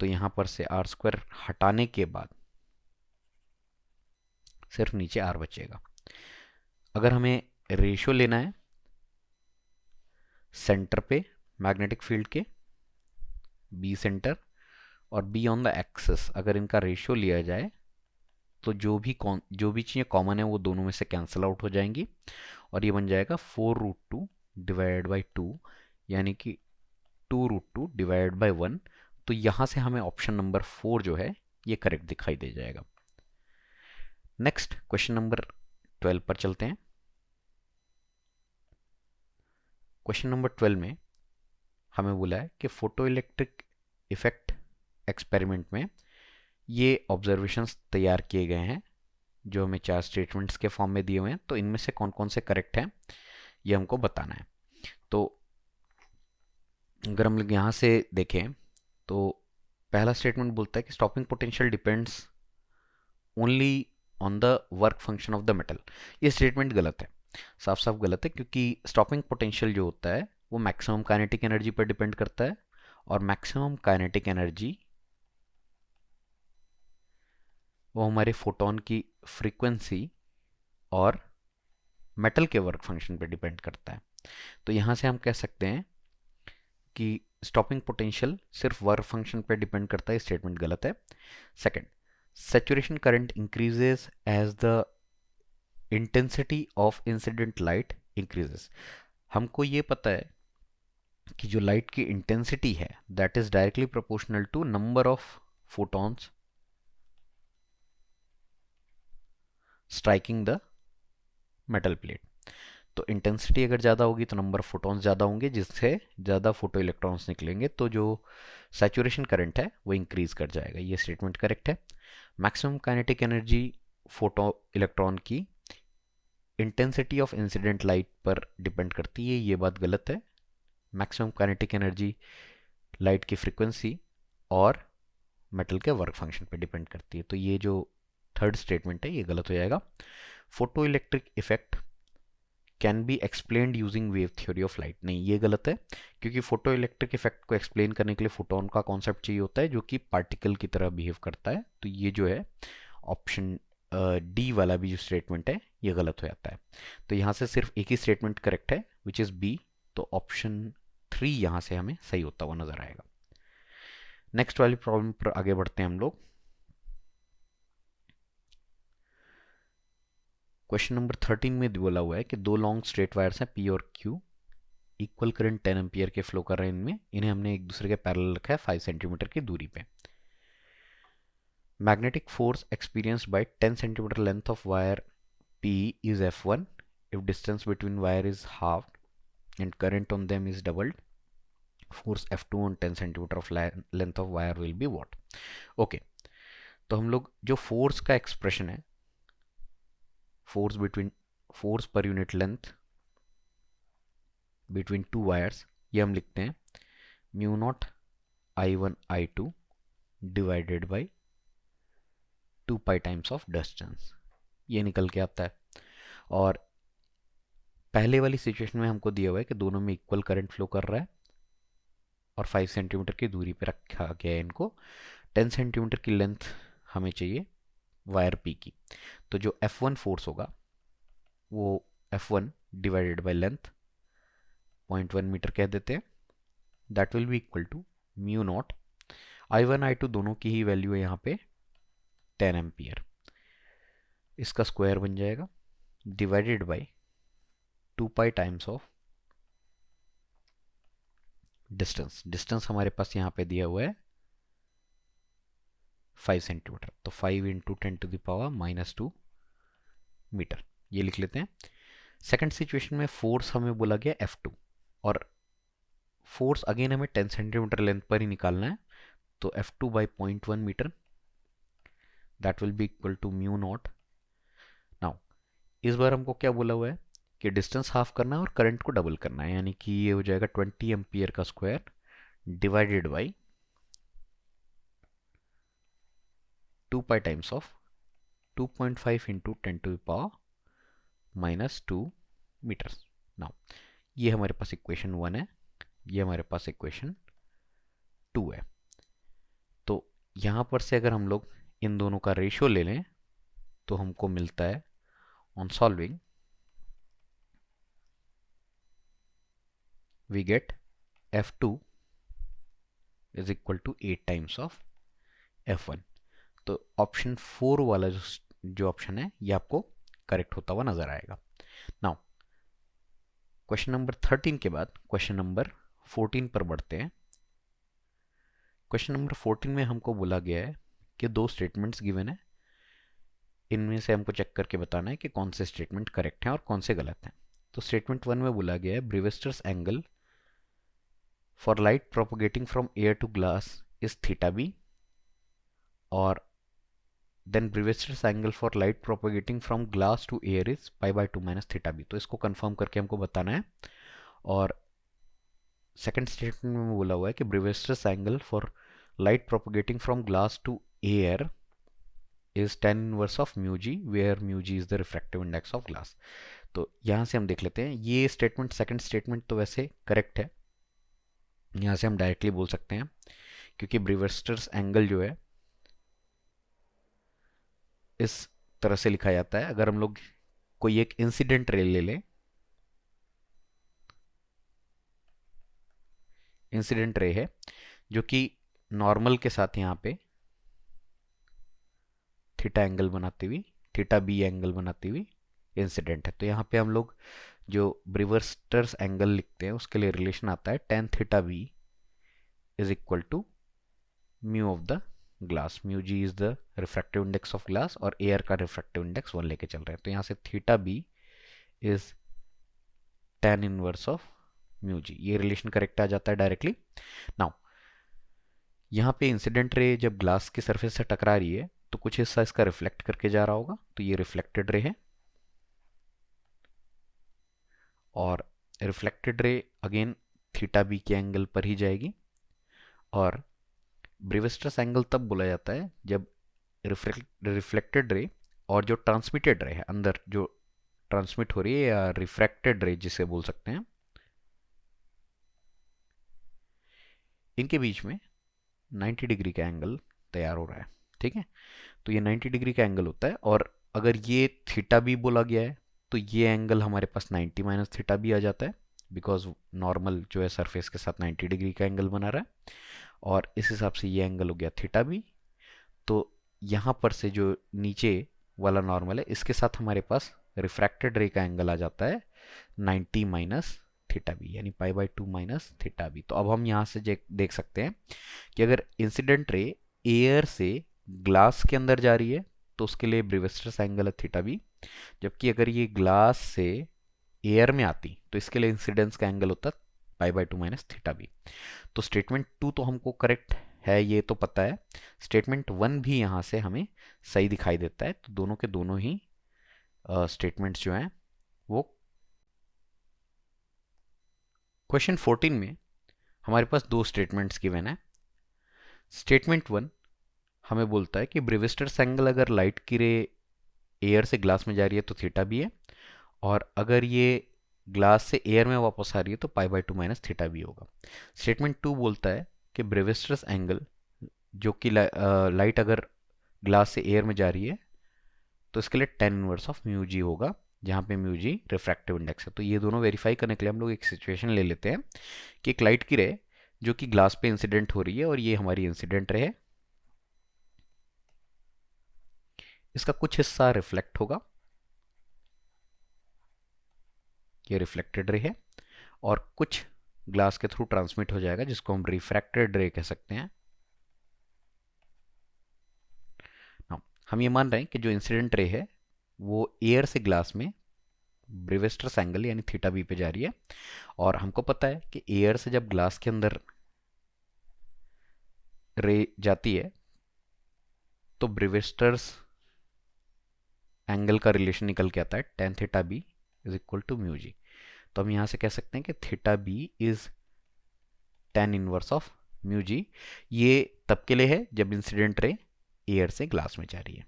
तो यहाँ पर से आर स्क्वायर हटाने के बाद सिर्फ नीचे आर बचेगा। अगर हमें रेशियो लेना है सेंटर पे मैग्नेटिक फील्ड के, बी सेंटर और बी ऑन द एक्सिस, अगर इनका रेशियो लिया जाए तो जो भी चीज़ें कॉमन है वो दोनों में से कैंसिल आउट हो जाएंगी और ये बन जाएगा 4√2 डिवाइड बाई 2, यानी कि 2√2 डिवाइड बाई 1। तो यहाँ से हमें ऑप्शन नंबर 4 जो है ये करेक्ट दिखाई दे जाएगा। नेक्स्ट क्वेश्चन नंबर 12 पर चलते हैं। क्वेश्चन नंबर 12 में हमें बोला है कि फोटो इलेक्ट्रिक इफेक्ट एक्सपेरिमेंट में ये ऑब्जर्वेशंस तैयार किए गए हैं जो हमें 4 स्टेटमेंट्स के फॉर्म में दिए हुए हैं। तो इनमें से कौन कौन से करेक्ट हैं ये हमको बताना है। तो अगर हम लोग यहाँ से देखें तो पहला स्टेटमेंट बोलता है कि stopping potential depends only on the work function of the metal. ये स्टेटमेंट गलत है, साफ साफ गलत है, क्योंकि स्टॉपिंग पोटेंशियल जो होता है वो मैक्सिमम काइनेटिक एनर्जी पर डिपेंड करता है और मैक्सिमम काइनेटिक एनर्जी वो हमारे फोटोन की फ्रीक्वेंसी और मेटल के वर्क फंक्शन पर डिपेंड करता है। तो यहाँ से हम कह सकते हैं कि स्टॉपिंग पोटेंशियल सिर्फ वर्क फंक्शन पर डिपेंड करता है, स्टेटमेंट गलत है। Second, saturation current increases as the intensity of incident light increases। हमको ये पता है कि जो लाइट की इंटेंसिटी है that is directly proportional to number of photons striking the metal plate. तो इंटेंसिटी अगर ज़्यादा होगी तो नंबर ऑफ फोटॉन्स ज़्यादा होंगे, जिससे ज़्यादा फोटो इलेक्ट्रॉन्स निकलेंगे, तो जो सैचुरेशन करंट है वो इंक्रीज कर जाएगा। ये स्टेटमेंट करेक्ट है। Maximum kinetic energy photo electron की इंटेंसिटी ऑफ इंसिडेंट लाइट पर डिपेंड करती है, ये बात गलत है। मैक्सिमम काइनेटिक एनर्जी लाइट की फ्रीक्वेंसी और मेटल के वर्क फंक्शन पर डिपेंड करती है। तो ये जो थर्ड स्टेटमेंट है ये गलत हो जाएगा। Photo electric effect can be explained using wave theory of light, नहीं ये गलत है, क्योंकि फोटो इलेक्ट्रिक इफेक्ट को एक्सप्लेन करने के लिए फोटोन का कॉन्सेप्ट चाहिए होता है जो कि पार्टिकल की तरह बिहेव करता है। तो ये जो है ऑप्शन डी वाला भी जो स्टेटमेंट है ये गलत हो जाता है। तो यहाँ से सिर्फ एक ही स्टेटमेंट करेक्ट है विच इज़ बी। तो ऑप्शन 3 यहाँ से हमें सही होता हुआ नजर आएगा। नेक्स्ट वाली प्रॉब्लम पर आगे बढ़ते हैं हम लोग। क्वेश्चन नंबर 13 में बोला हुआ है कि दो लॉन्ग स्ट्रेट वायर्स हैं पी और क्यू, इक्वल करंट 10 एम्पियर के फ्लो कर रहे हैं इनमें, इन्हें हमने एक दूसरे के पैरेलल रखा है 5 सेंटीमीटर की दूरी पे। Magnetic force experienced by 10 centimeter length of wire P is F1 if distance between wire is halved and current on them is doubled. Force F2 on 10 centimeter of length of wire will be what? Okay, तो हम लोग जो फोर्स का एक्सप्रेशन है, force per unit length between two wires, ये हम लिखते हैं mu naught I1 I2 divided by 2 pi times of distance, ये निकल के आता है। और पहले वाली सिचुएशन में हमको दिया हुआ है कि दोनों में इक्वल करंट फ्लो कर रहा है और 5 सेंटीमीटर की दूरी पे रखा गया है इनको। 10 सेंटीमीटर की लेंथ हमें चाहिए वायर पी की। तो जो F1 फोर्स होगा वो F1 divided by length 0.1 metre कह देते हैं, that will be equal to mu naught I1 I2 दोनों की ही वैल्यू है यहाँ पे 10 एम्पियर, इसका स्क्वायर बन जाएगा divided by 2 pi times of distance. Distance हमारे पास यहाँ पे दिया हुआ है 5 सेंटीमीटर, तो 5 into 10 to the power -2 metre, ये लिख लेते हैं। सेकंड सिचुएशन में फोर्स हमें बोला गया F2 और फोर्स अगेन हमें 10 सेंटीमीटर लेंथ पर ही निकालना है, तो F2 by 0.1 metre that will be equal to mu naught. Now इस बार हमको क्या बोला हुआ है कि डिस्टेंस हाफ करना है और करंट को डबल करना है, यानी कि ये हो जाएगा 20 एम्पियर का square divided by 2 pi times of 2.5 into 10 to the power -2 metre. Now ये हमारे पास इक्वेशन 1 है, ये हमारे पास इक्वेशन 2 है। तो यहाँ पर से अगर हम लोग इन दोनों का रेशियो ले लें तो हमको मिलता है on solving we get F2 is equal to 8 times of F1। तो ऑप्शन 4 वाला जो जो ऑप्शन है ये आपको करेक्ट होता हुआ नजर आएगा। नाउ क्वेश्चन नंबर 13 के बाद क्वेश्चन नंबर 14 पर बढ़ते हैं। क्वेश्चन नंबर 14 में हमको बोला गया है कि दो स्टेटमेंट्स गिवन है, इनमें से हमको चेक करके बताना है कि कौन से स्टेटमेंट करेक्ट हैं और कौन से गलत हैं। तो स्टेटमेंट 1 में बोला गया है Brewster's angle for light propagating from air to glass is theta B, और then Brewster's angle for light propagating from glass to air is pi by 2 minus theta B. तो इसको कंफर्म करके हमको बताना है। और सेकंड स्टेटमेंट में बोला हुआ है कि Brewster's angle for light propagating from glass to air is tan inverse of mu g where mu g is the refractive index of glass। तो यहाँ से हम देख लेते हैं, ये स्टेटमेंट सेकंड स्टेटमेंट तो वैसे करेक्ट है, यहाँ से हम डायरेक्टली बोल सकते हैं क्योंकि ब्रीवेस्टर्स एंगल जो है इस तरह से लिखा जाता है। अगर हम लोग कोई एक इंसिडेंट रे ले लें, इंसिडेंट रे है जो कि नॉर्मल के साथ यहाँ पे थीटा एंगल बनाती हुई, थीटा बी एंगल बनाती हुई इंसिडेंट है, तो यहाँ पे हम लोग जो ब्रीवेस्टर्स एंगल लिखते हैं उसके लिए रिलेशन आता है tan theta B is equal to mu of the glass. Mu G is the refractive index of glass और एयर का रिफ्रैक्टिव इंडेक्स 1 लेके चल रहे हैं, तो यहाँ से theta B is tan inverse of mu G. ये रिलेशन करेक्ट आ जाता है डायरेक्टली। नाउ यहाँ पे इंसिडेंट रे जब ग्लास की सरफेस से टकरा रही है तो कुछ हिस्सा इसका रिफ्लेक्ट करके जा रहा होगा, तो ये रिफ्लेक्टेड रे है, और reflected ray again theta B के एंगल पर ही जाएगी। और ब्रीवेस्टर्स एंगल तब बोला जाता है जब रिफ्लेक्टेड रे और जो ट्रांसमिटेड रे है, अंदर जो ट्रांसमिट हो रही है या रिफ्रैक्टेड रे जिसे बोल सकते हैं, इनके बीच में 90 डिग्री का एंगल तैयार हो रहा है। ठीक है, तो ये 90 डिग्री का एंगल होता है, और अगर ये थीटा बी बोला गया है तो ये एंगल हमारे पास 90 माइनस थीटा बी आ जाता है, बिकॉज नॉर्मल जो है सरफेस के साथ 90 डिग्री का एंगल बना रहा है, और इस हिसाब से ये एंगल हो गया थीटा बी। तो यहाँ पर से जो नीचे वाला नॉर्मल है इसके साथ हमारे पास रिफ्रैक्टेड रे का एंगल आ जाता है 90 माइनस थीटा बी, यानी pi by 2 minus theta B. तो अब हम यहाँ से देख सकते हैं कि अगर इंसिडेंट रे एयर से ग्लास के अंदर जा रही है तो उसके लिए ब्रीवेस्टर्स एंगल है थीटा बी, जबकि अगर ये ग्लास से एयर में आती तो इसके लिए इंसिडेंस का एंगल होता pi by 2 minus theta B. तो स्टेटमेंट 2 तो हमको करेक्ट है, ये तो पता है। स्टेटमेंट 1 भी यहाँ से हमें सही दिखाई देता है, तो दोनों के दोनों ही स्टेटमेंट्स जो हैं वो। क्वेश्चन 14 में हमारे पास दो स्टेटमेंट्स गिवन है। स्टेटमेंट 1 हमें बोलता है कि ब्रीवेस्टर्स एंगल अगर लाइट की रे एयर से ग्लास में जा रही है तो थीटा बी है, और अगर ये ग्लास से एयर में वापस आ रही है तो pi by 2 minus theta B होगा। स्टेटमेंट 2 बोलता है कि ब्रीवेस्टर्स एंगल जो कि लाइट अगर ग्लास से एयर में जा रही है तो इसके लिए tan इनवर्स ऑफ म्यू जी होगा, जहाँ पे म्यू जी रिफ्रैक्टिव इंडेक्स है। तो ये दोनों वेरीफाई करने के लिए हम लोग एक सिचुएशन ले लेते हैं कि एक लाइट की रे जो कि ग्लास पे इंसिडेंट हो रही है और ये हमारी इंसिडेंट रे है, इसका कुछ हिस्सा रिफ्लेक्ट होगा, ये रिफ्लेक्टेड रे है, और कुछ ग्लास के थ्रू ट्रांसमिट हो जाएगा जिसको हम रिफ्रैक्टेड रे कह सकते हैं। हम ये मान रहे हैं कि जो इंसिडेंट रे है वो एयर से ग्लास में ब्रीवेस्टर्स एंगल यानी थीटा बी पे जा रही है, और हमको पता है कि एयर से जब ग्लास के अंदर रे जाती है तो ब्रीवेस्टर्स एंगल का रिलेशन निकल के आता है tan theta B is equal to mu G. तो हम यहाँ से कह सकते हैं कि theta B is tan inverse of mu G. ये तब के लिए है जब इंसिडेंट रे एयर से ग्लास में जा रही है।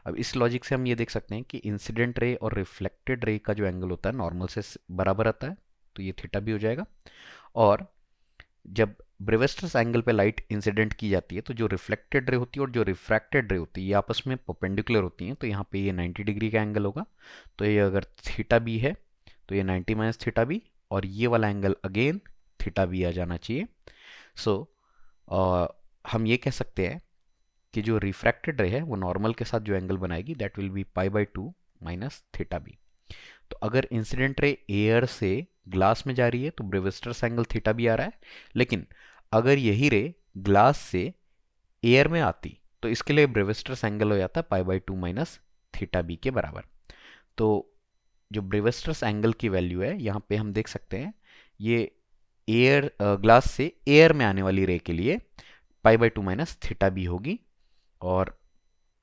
अब इस लॉजिक से हम ये देख सकते हैं कि इंसिडेंट रे और रिफ्लेक्टेड रे का जो एंगल होता है नॉर्मल से बराबर आता है, तो ये थीटा बी हो जाएगा। और जब ब्रीवेस्टर्स एंगल पे लाइट इंसिडेंट की जाती है तो जो रिफ्लेक्टेड रे होती है और जो रिफ्रैक्टेड रे होती है ये आपस में परपेंडिकुलर होती हैं, तो यहाँ पे ये 90 डिग्री का एंगल होगा। तो ये अगर थीटा बी है तो ये 90 माइनस थीटा बी, और ये वाला एंगल अगेन थीटा बी आ जाना चाहिए। सो हम ये कह सकते हैं कि जो रिफ्रैक्टेड रे है वो नॉर्मल के साथ जो एंगल बनाएगी that will be π/2 minus theta B. तो अगर इंसिडेंट रे एयर से ग्लास में जा रही है तो ब्रेविस्टर्स एंगल थीटा बी आ रहा है, लेकिन अगर यही रे ग्लास से एयर में आती तो इसके लिए ब्रेविस्टर्स एंगल हो जाता है π/2 माइनस थीटा बी के बराबर। तो जो ब्रेविस्टर्स एंगल की वैल्यू है यहाँ पे हम देख सकते हैं, ये एयर ग्लास से एयर में आने वाली रे के लिए π/2 माइनस थीटा बी होगी। और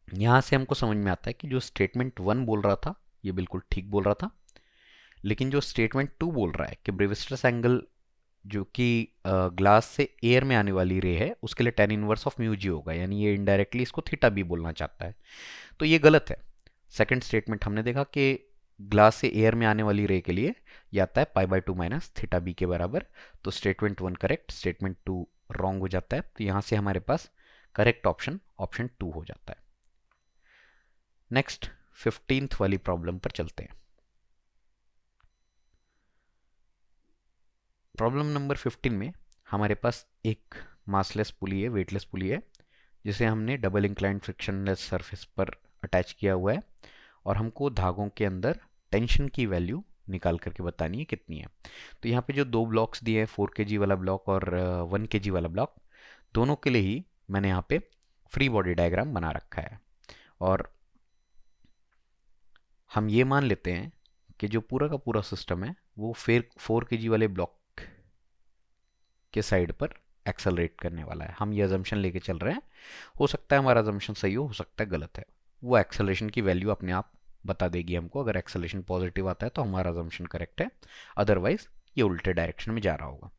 यहाँ से हमको समझ में आता है कि जो स्टेटमेंट 1 बोल रहा था ये बिल्कुल ठीक बोल रहा था, लेकिन जो स्टेटमेंट 2 बोल रहा है कि ब्रेविस्टर्स एंगल जो कि ग्लास से एयर में आने वाली रे है उसके लिए tan इनवर्स ऑफ म्यू जी होगा, यानी ये इनडायरेक्टली इसको थीटा बी बोलना चाहता है, तो ये गलत है। सेकंड स्टेटमेंट हमने देखा कि ग्लास से एयर में आने वाली रे के लिए ये आता है π/2 माइनस थीटा बी के बराबर। तो स्टेटमेंट 1 करेक्ट, स्टेटमेंट 2 रॉन्ग हो जाता है। तो यहाँ से हमारे पास करेक्ट ऑप्शन ऑप्शन 2 हो जाता है। नेक्स्ट 15th वाली प्रॉब्लम पर चलते हैं। प्रॉब्लम नंबर 15 में हमारे पास एक मासलेस पुली है, वेटलेस पुली है, जिसे हमने डबल इंक्लाइंड फ्रिक्शनलेस सरफेस पर अटैच किया हुआ है और हमको धागों के अंदर टेंशन की वैल्यू निकाल करके बतानी है कितनी है। तो यहाँ पे जो दो ब्लॉक्स दिए हैं 4 kg वाला ब्लॉक और 1 kg वाला ब्लॉक, दोनों के लिए ही मैंने यहाँ पे फ्री बॉडी डायग्राम बना रखा है। और हम ये मान लेते हैं कि जो पूरा का पूरा सिस्टम है वो फिर 4 kg वाले ब्लॉक के साइड पर एक्सेलरेट करने वाला है। हम ये अजम्पशन लेके चल रहे हैं, हो सकता है हमारा अजम्पशन सही हो सकता है गलत है। वो एक्सेलरेशन की वैल्यू अपने आप बता देगी हमको। अगर एक्सेलरेशन पॉजिटिव आता है तो हमारा अजम्पशन करेक्ट है, अदरवाइज ये उल्टे डायरेक्शन में जा रहा होगा।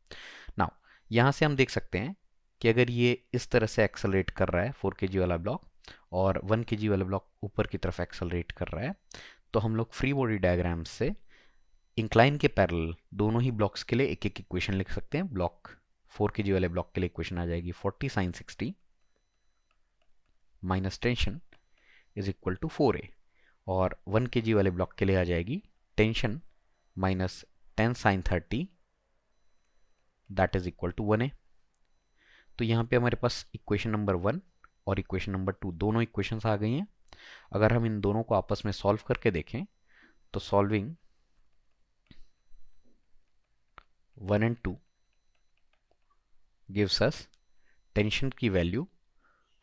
नाउ यहाँ से हम देख सकते हैं कि अगर ये इस तरह से एक्सेलरेट कर रहा है 4 kg वाला ब्लॉक और 1 kg वाला ब्लॉक ऊपर की तरफ एक्सेलरेट कर रहा है, तो हम लोग फ्री बॉडी डायग्राम से इंक्लाइन के पैरेलल दोनों ही ब्लॉक्स के लिए एक एक इक्वेशन लिख सकते हैं। ब्लॉक 4 kg वाले ब्लॉक के लिए इक्वेशन आ जाएगी 40 sin 60 minus tension is equal to 4a, और 1 kg वाले ब्लॉक के लिए आ जाएगी tension minus 10 sin 30 that is equal to 1a। तो यहाँ पे हमारे पास इक्वेशन नंबर 1 और इक्वेशन नंबर 2 दोनों इक्वेशंस आ गई हैं। अगर हम इन दोनों को आपस में सॉल्व करके देखें तो solving 1 and 2 gives us tension की वैल्यू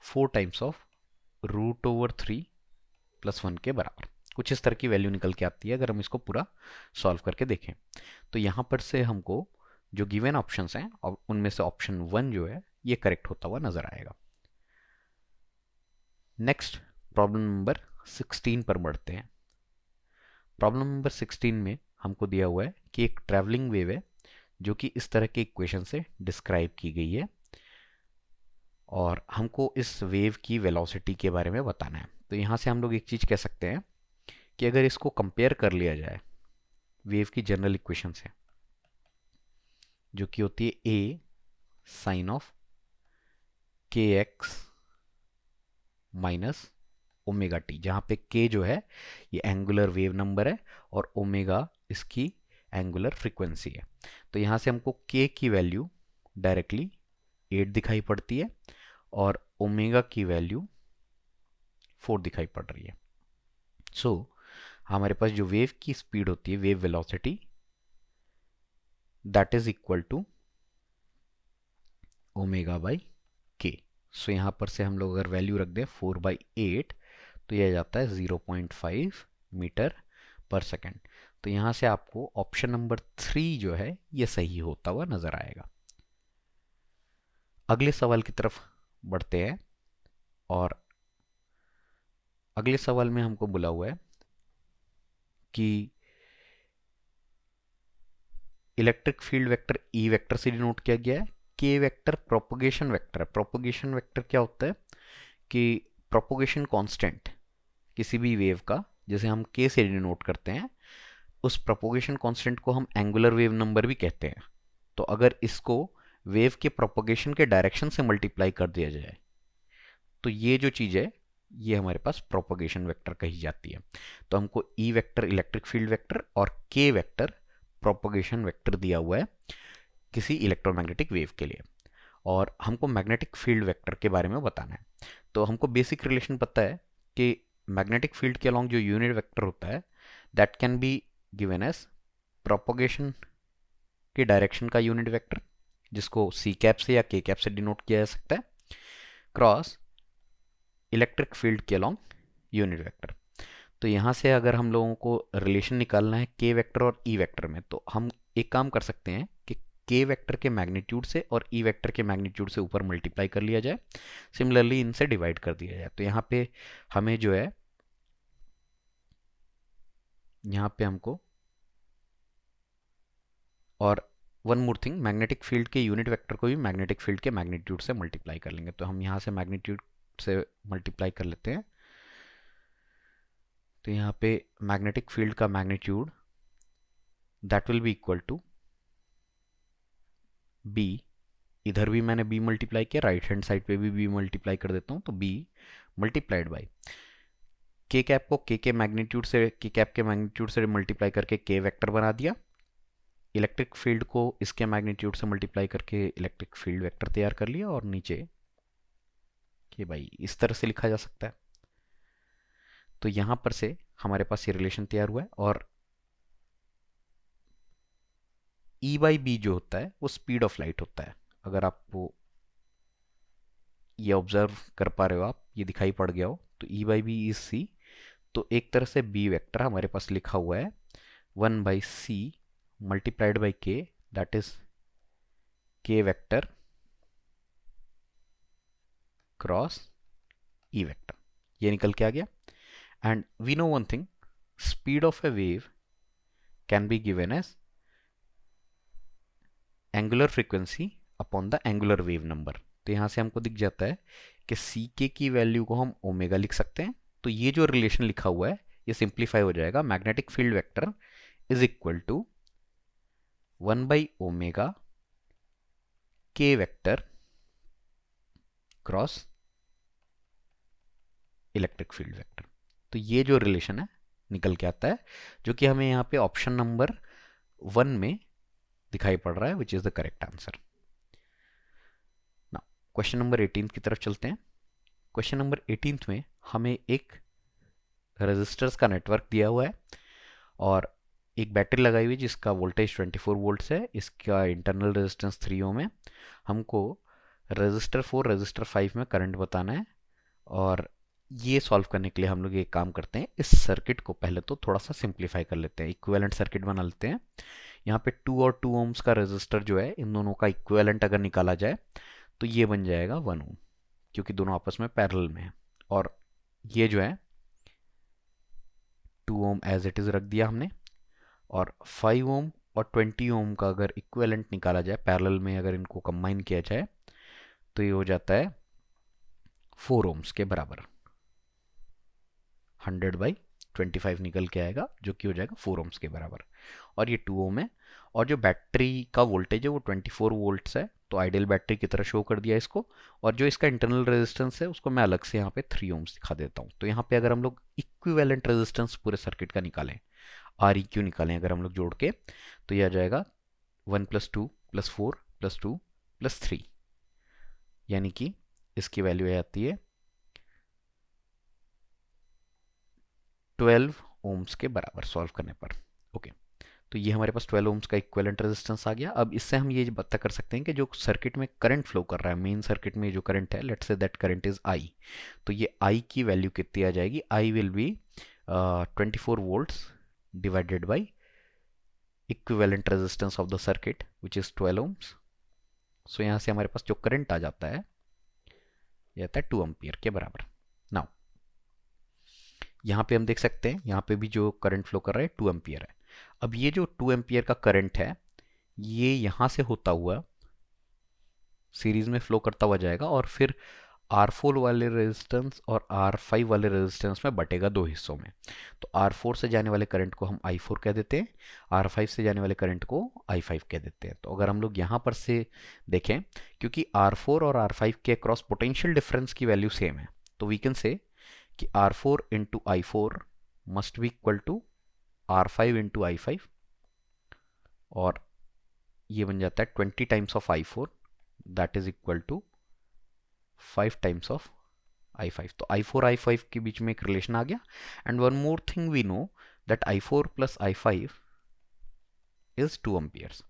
4 टाइम्स ऑफ √3 + 1 के बराबर, कुछ इस तरह की वैल्यू निकल के आती है अगर हम इसको पूरा सॉल्व करके देखें। तो यहाँ पर से हमको जो गिवन ऑप्शंस हैं और उनमें से ऑप्शन 1 जो है ये करेक्ट होता हुआ नजर आएगा। नेक्स्ट प्रॉब्लम नंबर 16 पर बढ़ते हैं। प्रॉब्लम नंबर 16 में हमको दिया हुआ है कि एक ट्रैवलिंग वेव है जो कि इस तरह के इक्वेशन से डिस्क्राइब की गई है और हमको इस वेव की वेलोसिटी के बारे में बताना है। तो यहाँ से हम लोग एक चीज़ कह सकते हैं कि अगर इसको कंपेयर कर लिया जाए वेव की जनरल इक्वेशन से, जो कि होती है a sine of kx minus omega T, जहाँ पे k जो है ये एंगुलर वेव नंबर है और ओमेगा इसकी एंगुलर फ्रीक्वेंसी है। तो यहाँ से हमको k की वैल्यू डायरेक्टली 8 दिखाई पड़ती है और ओमेगा की वैल्यू 4 दिखाई पड़ रही है। सो हमारे पास जो वेव की स्पीड होती है, wave velocity, that is equal to omega by K. So यहाँ पर से हम लोग अगर वैल्यू रख दें 4/8 तो यह जाता है 0.5 मीटर पर सेकेंड। तो यहाँ से आपको ऑप्शन नंबर 3 जो है ये सही होता हुआ नजर आएगा। अगले सवाल की तरफ बढ़ते हैं और अगले सवाल में हमको बोला हुआ है कि electric field vector E vector से डिनोट किया गया है, के वेक्टर प्रोपगेशन वेक्टर है। प्रोपगेशन वेक्टर क्या होता है कि प्रोपगेशन कांस्टेंट किसी भी वेव का, जैसे हम के से डिनोट करते हैं, उस प्रोपगेशन कांस्टेंट को हम एंगुलर वेव नंबर भी कहते हैं। तो अगर इसको वेव के प्रोपगेशन के डायरेक्शन से मल्टीप्लाई कर दिया जाए तो ये जो चीज़ है ये हमारे पास प्रोपगेशन वेक्टर कही जाती है। तो हमको E vector electric field vector और के वेक्टर प्रोपगेशन वेक्टर दिया हुआ है किसी इलेक्ट्रोमैग्नेटिक वेव के लिए, और हमको मैग्नेटिक फील्ड वेक्टर के बारे में बताना है। तो हमको बेसिक रिलेशन पता है कि मैग्नेटिक फील्ड के अलॉन्ग जो यूनिट वेक्टर होता है that can be given as propagation के डायरेक्शन का यूनिट वेक्टर, जिसको सी कैप से या के कैप से डिनोट किया जा सकता है, क्रॉस इलेक्ट्रिक फील्ड के अलॉन्ग यूनिट वेक्टर। तो यहाँ से अगर हम लोगों को रिलेशन निकालना है के वेक्टर और ई वेक्टर में, तो हम एक काम कर सकते हैं कि के वेक्टर के मैग्नीट्यूड से और ई वेक्टर के मैग्नीट्यूड से ऊपर मल्टीप्लाई कर लिया जाए, सिमिलरली इनसे डिवाइड कर दिया जाए। तो यहाँ पे हमें जो है, यहाँ पे हमको, और one more thing, magnetic field के यूनिट वेक्टर को भी मैग्नेटिक फील्ड के मैग्नीट्यूड से मल्टीप्लाई कर लेंगे। तो हम यहाँ से मैग्नीट्यूड से मल्टीप्लाई कर लेते हैं। तो यहाँ पे मैग्नेटिक फील्ड का magnitude that will be equal to B, इधर भी मैंने बी मल्टीप्लाई किया, राइट हैंड साइड पे भी बी मल्टीप्लाई कर देता हूँ, तो B multiplied by K cap को के मैग्नीट्यूड से, के कैप के मैग्नीट्यूड से मल्टीप्लाई करके के वेक्टर बना दिया, इलेक्ट्रिक फील्ड को इसके मैग्नीट्यूड से मल्टीप्लाई करके इलेक्ट्रिक फील्ड वेक्टर तैयार कर लिया, और नीचे कि भाई इस तरह से लिखा जा सकता है। तो यहाँ पर से हमारे पास ये रिलेशन तैयार हुआ है, और ई बाई बी जो होता है वो स्पीड ऑफ लाइट होता है। अगर आपको ये ऑब्जर्व कर पा रहे हो, आप ये दिखाई पड़ गया हो, तो ई बाई बी इज सी। तो एक तरह से बी वेक्टर हमारे पास लिखा हुआ है 1/c multiplied by K, that is K vector cross E vector, ये निकल के आ गया। And we know one thing, speed of a wave can be given as angular frequency upon the angular wave number. तो यहाँ से हमको दिख जाता है कि सी के की वैल्यू को हम ओमेगा लिख सकते हैं। तो ये जो रिलेशन लिखा हुआ है ये सिंप्लीफाई हो जाएगा, magnetic field vector is equal to 1/ओमेगा K vector cross electric field vector. तो ये जो रिलेशन है निकल के आता है, जो कि हमें यहाँ पे ऑप्शन नंबर 1 में दिखाई पड़ रहा है, which is the correct answer. Now question number 18 की तरफ चलते हैं। क्वेश्चन नंबर 18 में हमें एक रेजिस्टर्स का नेटवर्क दिया हुआ है और एक बैटरी लगाई हुई जिसका वोल्टेज 24 वोल्ट्स है, इसका इंटरनल रेजिस्टेंस 3 ओम है। हमको रेजिस्टर 4 रेजिस्टर 5 में करंट बताना है, और ये सॉल्व करने के लिए हम लोग एक काम करते हैं, इस सर्किट को पहले तो थोड़ा सा सिंप्लीफाई कर लेते हैं, इक्विवेलेंट सर्किट बना लेते हैं। यहाँ पे 2 और 2 ओम्स का रेजिस्टर जो है, इन दोनों का इक्विवेलेंट अगर निकाला जाए तो ये बन जाएगा 1 ओम, क्योंकि दोनों आपस में पैरेलल में है। और ये जो है 2 ओम एज इट इज़ रख दिया हमने, और 5 ओम और 20 ओम का अगर इक्विवेलेंट निकाला जाए, पैरेलल में अगर इनको कंबाइन किया जाए, तो ये हो जाता है 4 ओम्स के बराबर। 100/25 निकल के आएगा, जो कि हो जाएगा 4 ओम्स के बराबर। और ये 2 ओम है, और जो बैटरी का वोल्टेज है वो 24 वोल्ट्स है, तो आइडियल बैटरी की तरह शो कर दिया इसको। और जो इसका इंटरनल रेजिस्टेंस है उसको मैं अलग से यहाँ पे 3 ओम्स दिखा देता हूँ। तो यहाँ पे अगर हम लोग इक्विवेलेंट रेजिस्टेंस पूरे सर्किट का निकालें, आर ई क्यू निकालें अगर हम लोग जोड़ के, तो यह आ जाएगा 1 + 2 + 4 + 2 + 3, यानी कि इसकी वैल्यू आ जाती है 12 ओम्स के बराबर सॉल्व करने पर। ओके, तो ये हमारे पास 12 ओम्स का इक्विवेलेंट रेजिस्टेंस आ गया। अब इससे हम ये पता कर सकते हैं कि जो सर्किट में करंट फ्लो कर रहा है, मेन सर्किट में जो करंट है, let's say that current is I, तो ये आई की वैल्यू कितनी आ जाएगी, I will be 24 volts divided by equivalent resistance of the circuit which is 12 ohms. So यहाँ से हमारे पास जो करंट आ जाता है ये आता है 2 एम्पियर के बराबर। नाउ यहाँ पे हम देख सकते हैं, यहाँ पे भी जो करंट फ्लो कर रहा है 2 एम्पियर है। अब ये जो 2 एम्पियर का करंट है ये यहाँ से होता हुआ सीरीज में फ्लो करता हुआ जाएगा, और फिर R4 वाले रेजिस्टेंस और R5 वाले रेजिस्टेंस में बटेगा दो हिस्सों में। तो R4 से जाने वाले करंट को हम I4 कह देते हैं, R5 से जाने वाले करंट को I5 कह देते हैं। तो अगर हम लोग यहाँ पर से देखें, क्योंकि R4 और R5 के अक्रॉस पोटेंशियल डिफरेंस की वैल्यू सेम है, तो वी कैन से कि R4 into I4 must be equal to R5 into I5, और ये बन जाता है 20 times of I4, that is equal to 5 times of I5, तो I4 I5 के बीच में एक रिलेशन आ गया. And one more thing we know that I4 plus I5 is 2 amperes.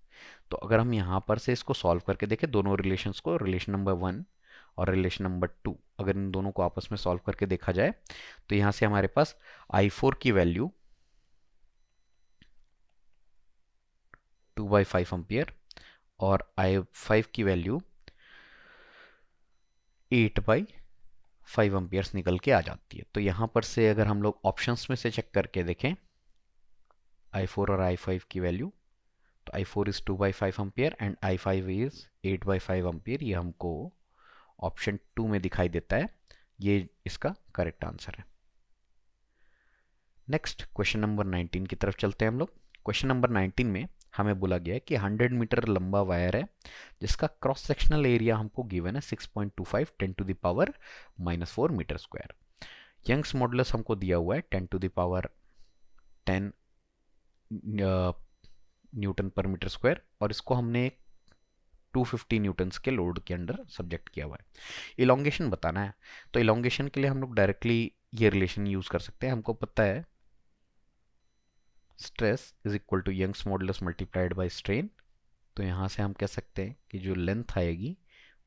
तो अगर हम यहाँ पर से इसको सॉल्व करके देखें दोनों रिलेशंस को, रिलेशन नंबर 1 और रिलेशन नंबर 2, अगर इन दोनों को आपस में सॉल्व करके देखा जाए तो यहाँ से हमारे पास I4 की वैल्यू 2/5 एम्पियर और I5 की वैल्यू 8/5 एम्पियर्स निकल के आ जाती है. तो यहाँ पर से अगर हम लोग ऑप्शंस में से चेक करके देखें I4 और I5 की वैल्यू, तो I4 is 2/5 ampere and I5 is 8/5 ampere. ये हमको ऑप्शन 2 में दिखाई देता है. ये इसका करेक्ट आंसर है. नेक्स्ट क्वेश्चन नंबर 19 की तरफ चलते हैं हम लोग. क्वेश्चन नंबर 19 में हमें बोला गया है कि 100 मीटर लंबा वायर है जिसका क्रॉस सेक्शनल एरिया हमको गिवन है 6.25 10 to the power -4 metre square. Young's modulus हमको दिया हुआ है 10 टू द पावर 10 न्यूटन पर मीटर स्क्वायर और इसको हमने 250 न्यूटन्स के लोड के अंडर सब्जेक्ट किया हुआ है. इलोंगेशन बताना है, तो इलोंगेशन के लिए हम लोग डायरेक्टली ये रिलेशन यूज कर सकते हैं. हमको पता है stress is equal to Young's modulus multiplied by strain. तो यहाँ से हम कह सकते हैं कि जो लेंथ आएगी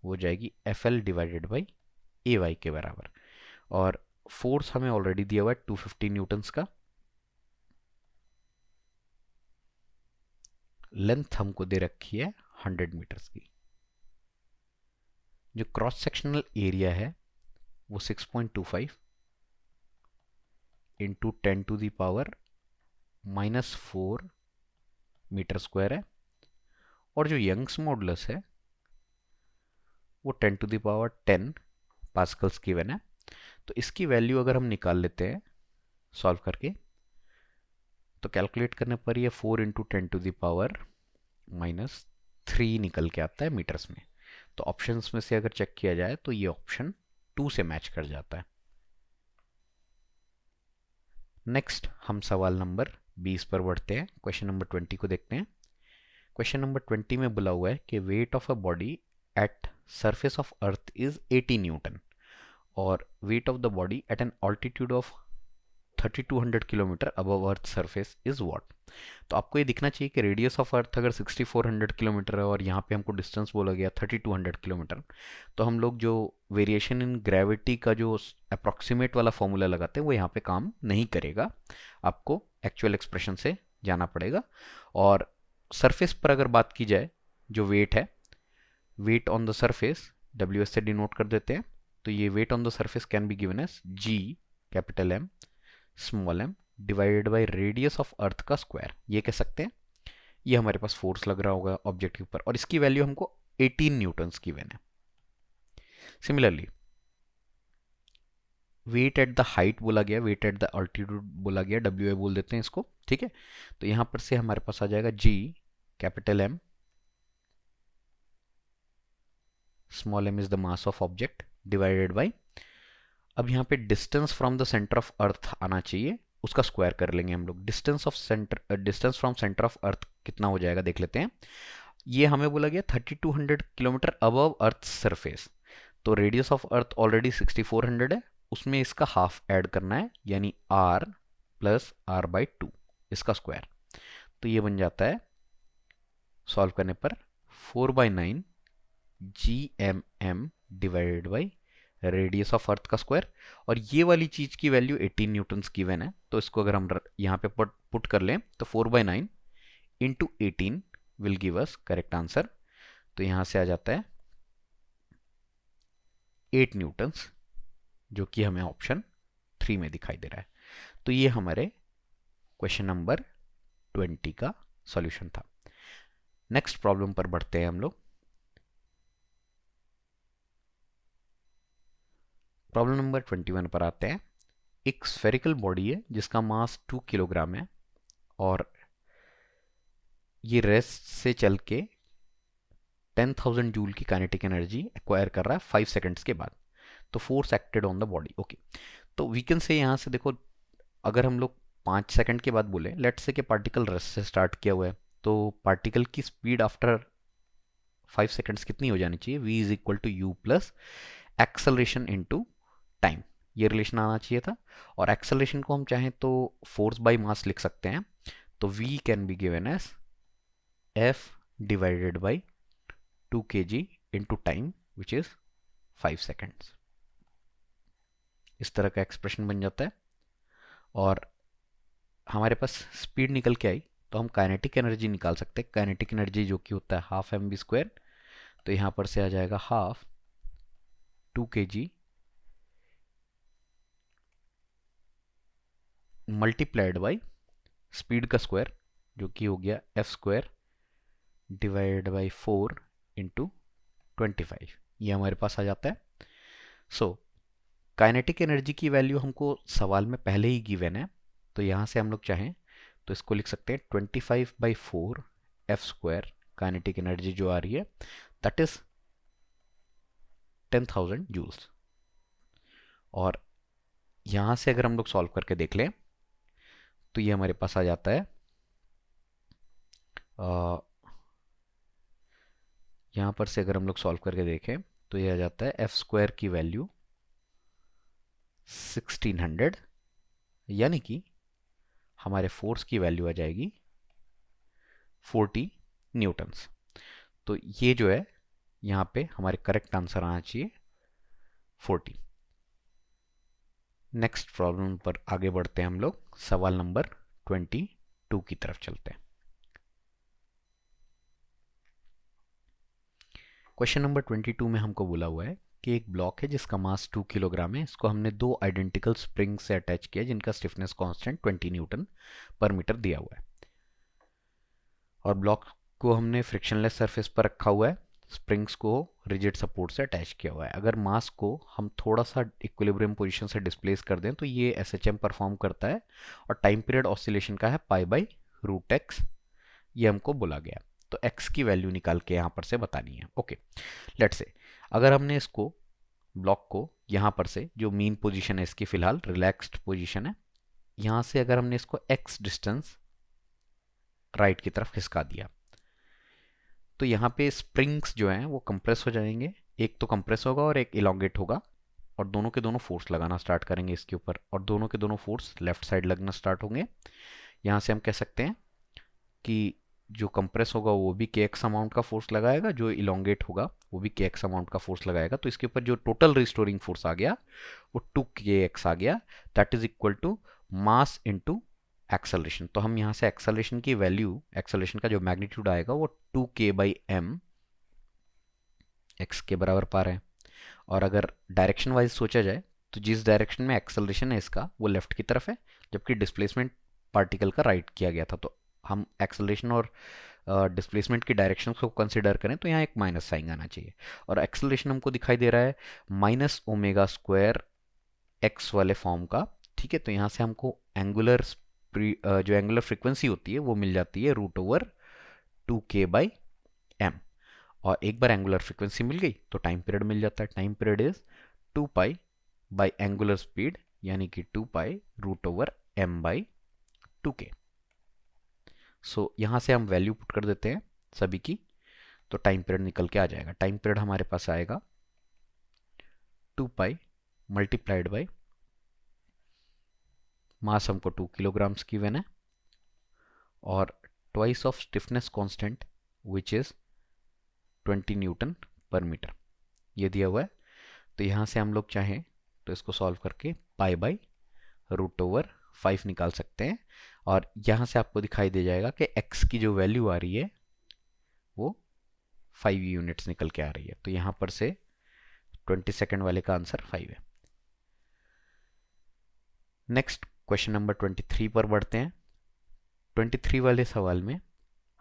वो जाएगी FL डिवाइडेड बाई AY के बराबर. और फोर्स हमें ऑलरेडी दिया हुआ है 250 न्यूटन्स का. लेंथ हमको दे रखी है 100 मीटर्स की. जो क्रॉस सेक्शनल एरिया है वो 6.25 into 10 to the power -4 metre square है. और जो यंग्स मॉडुलस है वो 10 to the power 10 pascals given है. तो इसकी वैल्यू अगर हम निकाल लेते हैं सॉल्व करके तो कैलकुलेट करने पर ये 4 इंटू 10 टू द पावर -3 निकल के आता है मीटर्स में. तो ऑप्शंस में से अगर चेक किया जाए तो ये ऑप्शन 2 से मैच कर जाता है. नेक्स्ट हम सवाल नंबर 20 पर बढ़ते हैं. क्वेश्चन नंबर 20 को देखते हैं. क्वेश्चन नंबर 20 में बोला हुआ है कि weight of a body at surface of earth is 80 newton और weight of the body at an altitude of 3200 kilometre above earth surface is what. तो आपको ये दिखना चाहिए कि रेडियस ऑफ अर्थ अगर 6400 किलोमीटर है और यहाँ पे हमको डिस्टेंस बोला गया 3200 किलोमीटर, तो हम लोग जो वेरिएशन इन ग्रेविटी का जो अप्रॉक्सीमेट वाला फॉर्मूला लगाते हैं वो यहाँ पे काम नहीं करेगा. आपको एक्चुअल एक्सप्रेशन से जाना पड़ेगा. और सरफेस पर अगर बात की जाए जो वेट है, weight on the surface WS से डिनोट कर देते हैं. तो ये weight on the surface can be given as G capital M small m divided by radius of earth का स्क्वायर. ये कह सकते हैं. ये हमारे पास फोर्स लग रहा होगा ऑब्जेक्ट के ऊपर और इसकी वैल्यू हमको 18 न्यूटन्स गिवन है. Similarly weight at the height बोला गया, वेट एट द अल्टीट्यूड बोला गया, WA बोल देते हैं इसको. ठीक है, तो यहां पर से हमारे पास आ जाएगा G capital M small m is the mass of object divided by, अब यहाँ पे distance from the centre of earth आना चाहिए, उसका स्क्वायर कर लेंगे हम लोग. Distance from centre of earth कितना हो जाएगा देख लेते हैं. ये हमें बोला गया 3200 किलोमीटर अबव अर्थ सरफेस. तो रेडियस ऑफ अर्थ ऑलरेडी 6400 है, उसमें इसका हाफ ऐड करना है यानी r प्लस r/2 इसका स्क्वायर. तो ये बन जाता है सॉल्व करने पर 4/9 GMM divided by radius of earth का स्क्वायर. और ये वाली चीज की वैल्यू 18 न्यूटन्स गिवन है. तो इसको अगर हम यहाँ पे पुट कर लें तो 4/9 into 18 will give us correct answer. तो यहाँ से आ जाता है 8 न्यूटन्स जो कि हमें ऑप्शन 3 में दिखाई दे रहा है. तो ये हमारे क्वेश्चन नंबर 20 का सॉल्यूशन था. नेक्स्ट प्रॉब्लम पर बढ़ते हैं हम लोग. प्रॉब्लम नंबर 21 पर आते हैं. एक स्फेरिकल बॉडी है जिसका मास 2 किलोग्राम है और ये रेस्ट से चल के 10,000 जूल की काइनेटिक एनर्जी एक्वायर कर रहा है 5 सेकंड्स के बाद. तो force acted on the body. Okay, तो वी कैन से यहाँ से देखो अगर हम लोग 5 सेकंड के बाद बोले, लेट्स से कि पार्टिकल रेस्ट से स्टार्ट किया हुआ है, तो पार्टिकल की स्पीड आफ्टर 5 सेकंड्स कितनी हो जानी चाहिए? v is equal to U plus acceleration into time, ये रिलेशन आना चाहिए था। और एक्सेलरेशन को हम चाहें तो फोर्स बाय मास लिख सकते हैं, तो v can be given as f divided by 2 kg into time which is 5 seconds. इस तरह का एक्सप्रेशन बन जाता है। और हमारे पास स्पीड निकल के आई, तो हम काइनेटिक एनर्जी निकाल सकते हैं। काइनेटिक एनर्जी जो कि होता है हाफ mv², तो यहाँ पर से आ जाएगा half 2 kg multiplied by speed का स्क्वायर जो कि हो गया f² डिवाइड बाई 4 इंटू 25, ये हमारे पास आ जाता है। सो काइनेटिक एनर्जी की वैल्यू हमको सवाल में पहले ही गिवन है, तो यहाँ से हम लोग चाहें तो इसको लिख सकते हैं 25/4 f² काइनेटिक एनर्जी जो आ रही है दैट इज 10,000 जूल्स। और यहाँ से अगर हम लोग सॉल्व करके देख लें तो ये हमारे पास आ जाता है यहाँ पर से अगर हम लोग सॉल्व करके देखें तो ये आ जाता है f² की वैल्यू 1600, यानी कि हमारे फोर्स की वैल्यू आ जाएगी 40 न्यूटन्स। तो ये जो है यहाँ पे हमारे करेक्ट आंसर आना चाहिए 40। नेक्स्ट प्रॉब्लम पर आगे बढ़ते हैं हम लोग, सवाल नंबर 22 की तरफ चलते हैं। क्वेश्चन नंबर 22 में हमको बोला हुआ है कि एक ब्लॉक है जिसका मास 2 किलोग्राम है, इसको हमने दो आइडेंटिकल स्प्रिंग से अटैच किया जिनका स्टिफनेस कांस्टेंट 20 न्यूटन पर मीटर दिया हुआ है, और ब्लॉक को हमने फ्रिक्शनलेस सरफेस पर रखा हुआ है, स्प्रिंग्स को रिजिड सपोर्ट से अटैच किया हुआ है। अगर मास को हम थोड़ा सा इक्विलिब्रियम पोजीशन से डिस्प्लेस कर दें तो ये SHM परफॉर्म करता है, और टाइम पीरियड ऑसिलेशन का है π/√x, ये हमको बोला गया। तो x की वैल्यू निकाल के यहाँ पर से बतानी है। ओके, लेट्स से अगर हमने इसको ब्लॉक को यहाँ पर से, जो मीन पोजीशन है इसकी फिलहाल रिलैक्स्ड पोजीशन है, यहाँ से अगर हमने इसको x डिस्टेंस राइट की तरफ खिसका दिया तो यहाँ पे स्प्रिंग्स जो हैं वो कंप्रेस हो जाएंगे, एक तो कंप्रेस होगा और एक इलोंगेट होगा, और दोनों के दोनों फोर्स लगाना स्टार्ट करेंगे इसके ऊपर, और दोनों के दोनों फोर्स लेफ्ट साइड लगना स्टार्ट होंगे। यहाँ से हम कह सकते हैं कि जो कंप्रेस होगा वो भी kx अमाउंट का फोर्स लगाएगा, जो इलोंगेट होगा वो भी kx अमाउंट का फोर्स लगाएगा। तो इसके ऊपर जो टोटल रिस्टोरिंग फोर्स आ गया वो 2kx आ गया, that is equal to mass into acceleration. तो हम यहाँ से एक्सेलरेशन की वैल्यू, एक्सेलरेशन का जो मैग्नीट्यूड आएगा वो 2k/m x के बराबर पा रहे हैं। और अगर डायरेक्शन वाइज सोचा जाए तो जिस डायरेक्शन में एक्सेलरेशन है इसका वो लेफ्ट की तरफ है, जबकि डिस्प्लेसमेंट पार्टिकल का राइट किया गया था। तो हम एक्सेलरेशन और डिस्प्लेसमेंट की डायरेक्शन को कंसिडर करें तो यहाँ एक माइनस साइन आना चाहिए, और एक्सेलरेशन हमको दिखाई दे रहा है -ω² x वाले फॉर्म का। ठीक है, तो यहाँ से हमको एंगुलर जो एंगुलर फ्रीक्वेंसी होती है वो मिल जाती है √2k/m, और एक बार एंगुलर फ्रीक्वेंसी मिल गई तो टाइम पीरियड मिल जाता है। टाइम पीरियड इज 2π/एंगुलर स्पीड, यानी कि 2π√m/2k। सो यहाँ से हम वैल्यू पुट कर देते हैं सभी की, तो टाइम पीरियड निकल के आ जाएगा। टाइम पीरियड हमारे पास आएगा 2π मल्टीप्लाइड बाई मास हमको 2 किलोग्राम्स की गिवन है, और twice of stiffness constant which is 20 Newton पर मीटर, ये दिया हुआ है। तो यहाँ से हम लोग चाहें तो इसको सॉल्व करके π/√5 निकाल सकते हैं, और यहाँ से आपको दिखाई दे जाएगा कि x की जो वैल्यू आ रही है वो 5 यूनिट्स निकल के आ रही है। तो यहाँ पर से 20 सेकेंड वाले का आंसर 5 है। नेक्स्ट क्वेश्चन नंबर 23 पर बढ़ते हैं। 23 वाले सवाल में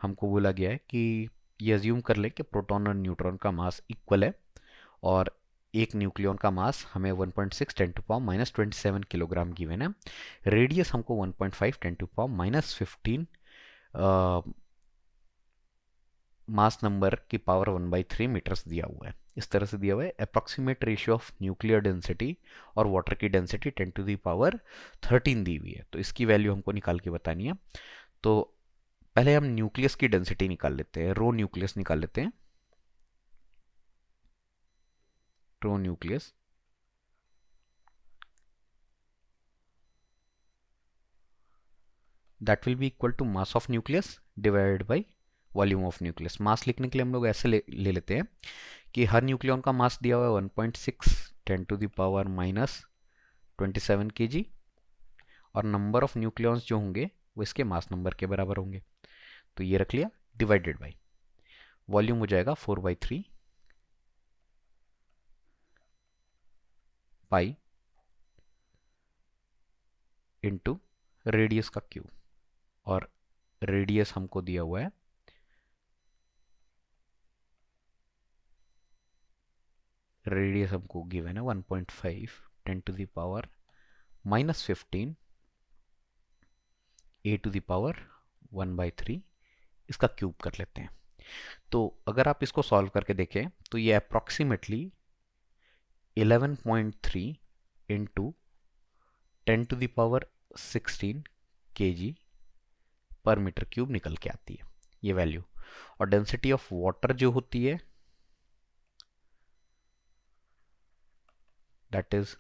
हमको बोला गया है कि ये अज्यूम कर ले कि प्रोटॉन और न्यूट्रॉन का मास इक्वल है, और एक न्यूक्लियॉन का मास हमें 1.6 10⁻⁻27 किलोग्राम गिवन है। रेडियस हमको 1.5 10⁻⁻15 मास नंबर की पावर 1/3 मीटर्स दिया हुआ है। इस तरह से दिया हुआ है approximate ratio of nuclear density और वाटर की डेंसिटी 10⁻13 दी हुई है। तो इसकी वैल्यू हमको निकाल के बतानी है। तो पहले हम न्यूक्लियस की डेंसिटी निकाल लेते हैं, रो न्यूक्लियस निकाल लेते हैं। Rho nucleus that will be equal to mass of nucleus divided by volume of nucleus. Mass लिखने के लिए हम लोग ऐसे ले लेते हैं कि हर न्यूक्लियन का मास दिया हुआ है 1.6 10 to the power minus 27 kg, और नंबर ऑफ न्यूक्लियॉन्स जो होंगे वो इसके मास नंबर के बराबर होंगे। तो ये रख लिया, डिवाइडेड बाई वॉल्यूम हो जाएगा 4/3 पाई इंटू रेडियस का क्यूब, और रेडियस हमको दिया हुआ है रेडियस हमको गिवन है 1.5 10 to the power minus 15 a to the power 1/3, इसका क्यूब कर लेते हैं। तो अगर आप इसको सॉल्व करके देखें तो ये approximately 11.3 into 10 to the power 16 kg पर मीटर क्यूब निकल के आती है ये वैल्यू। और डेंसिटी ऑफ वाटर जो होती है दैट इज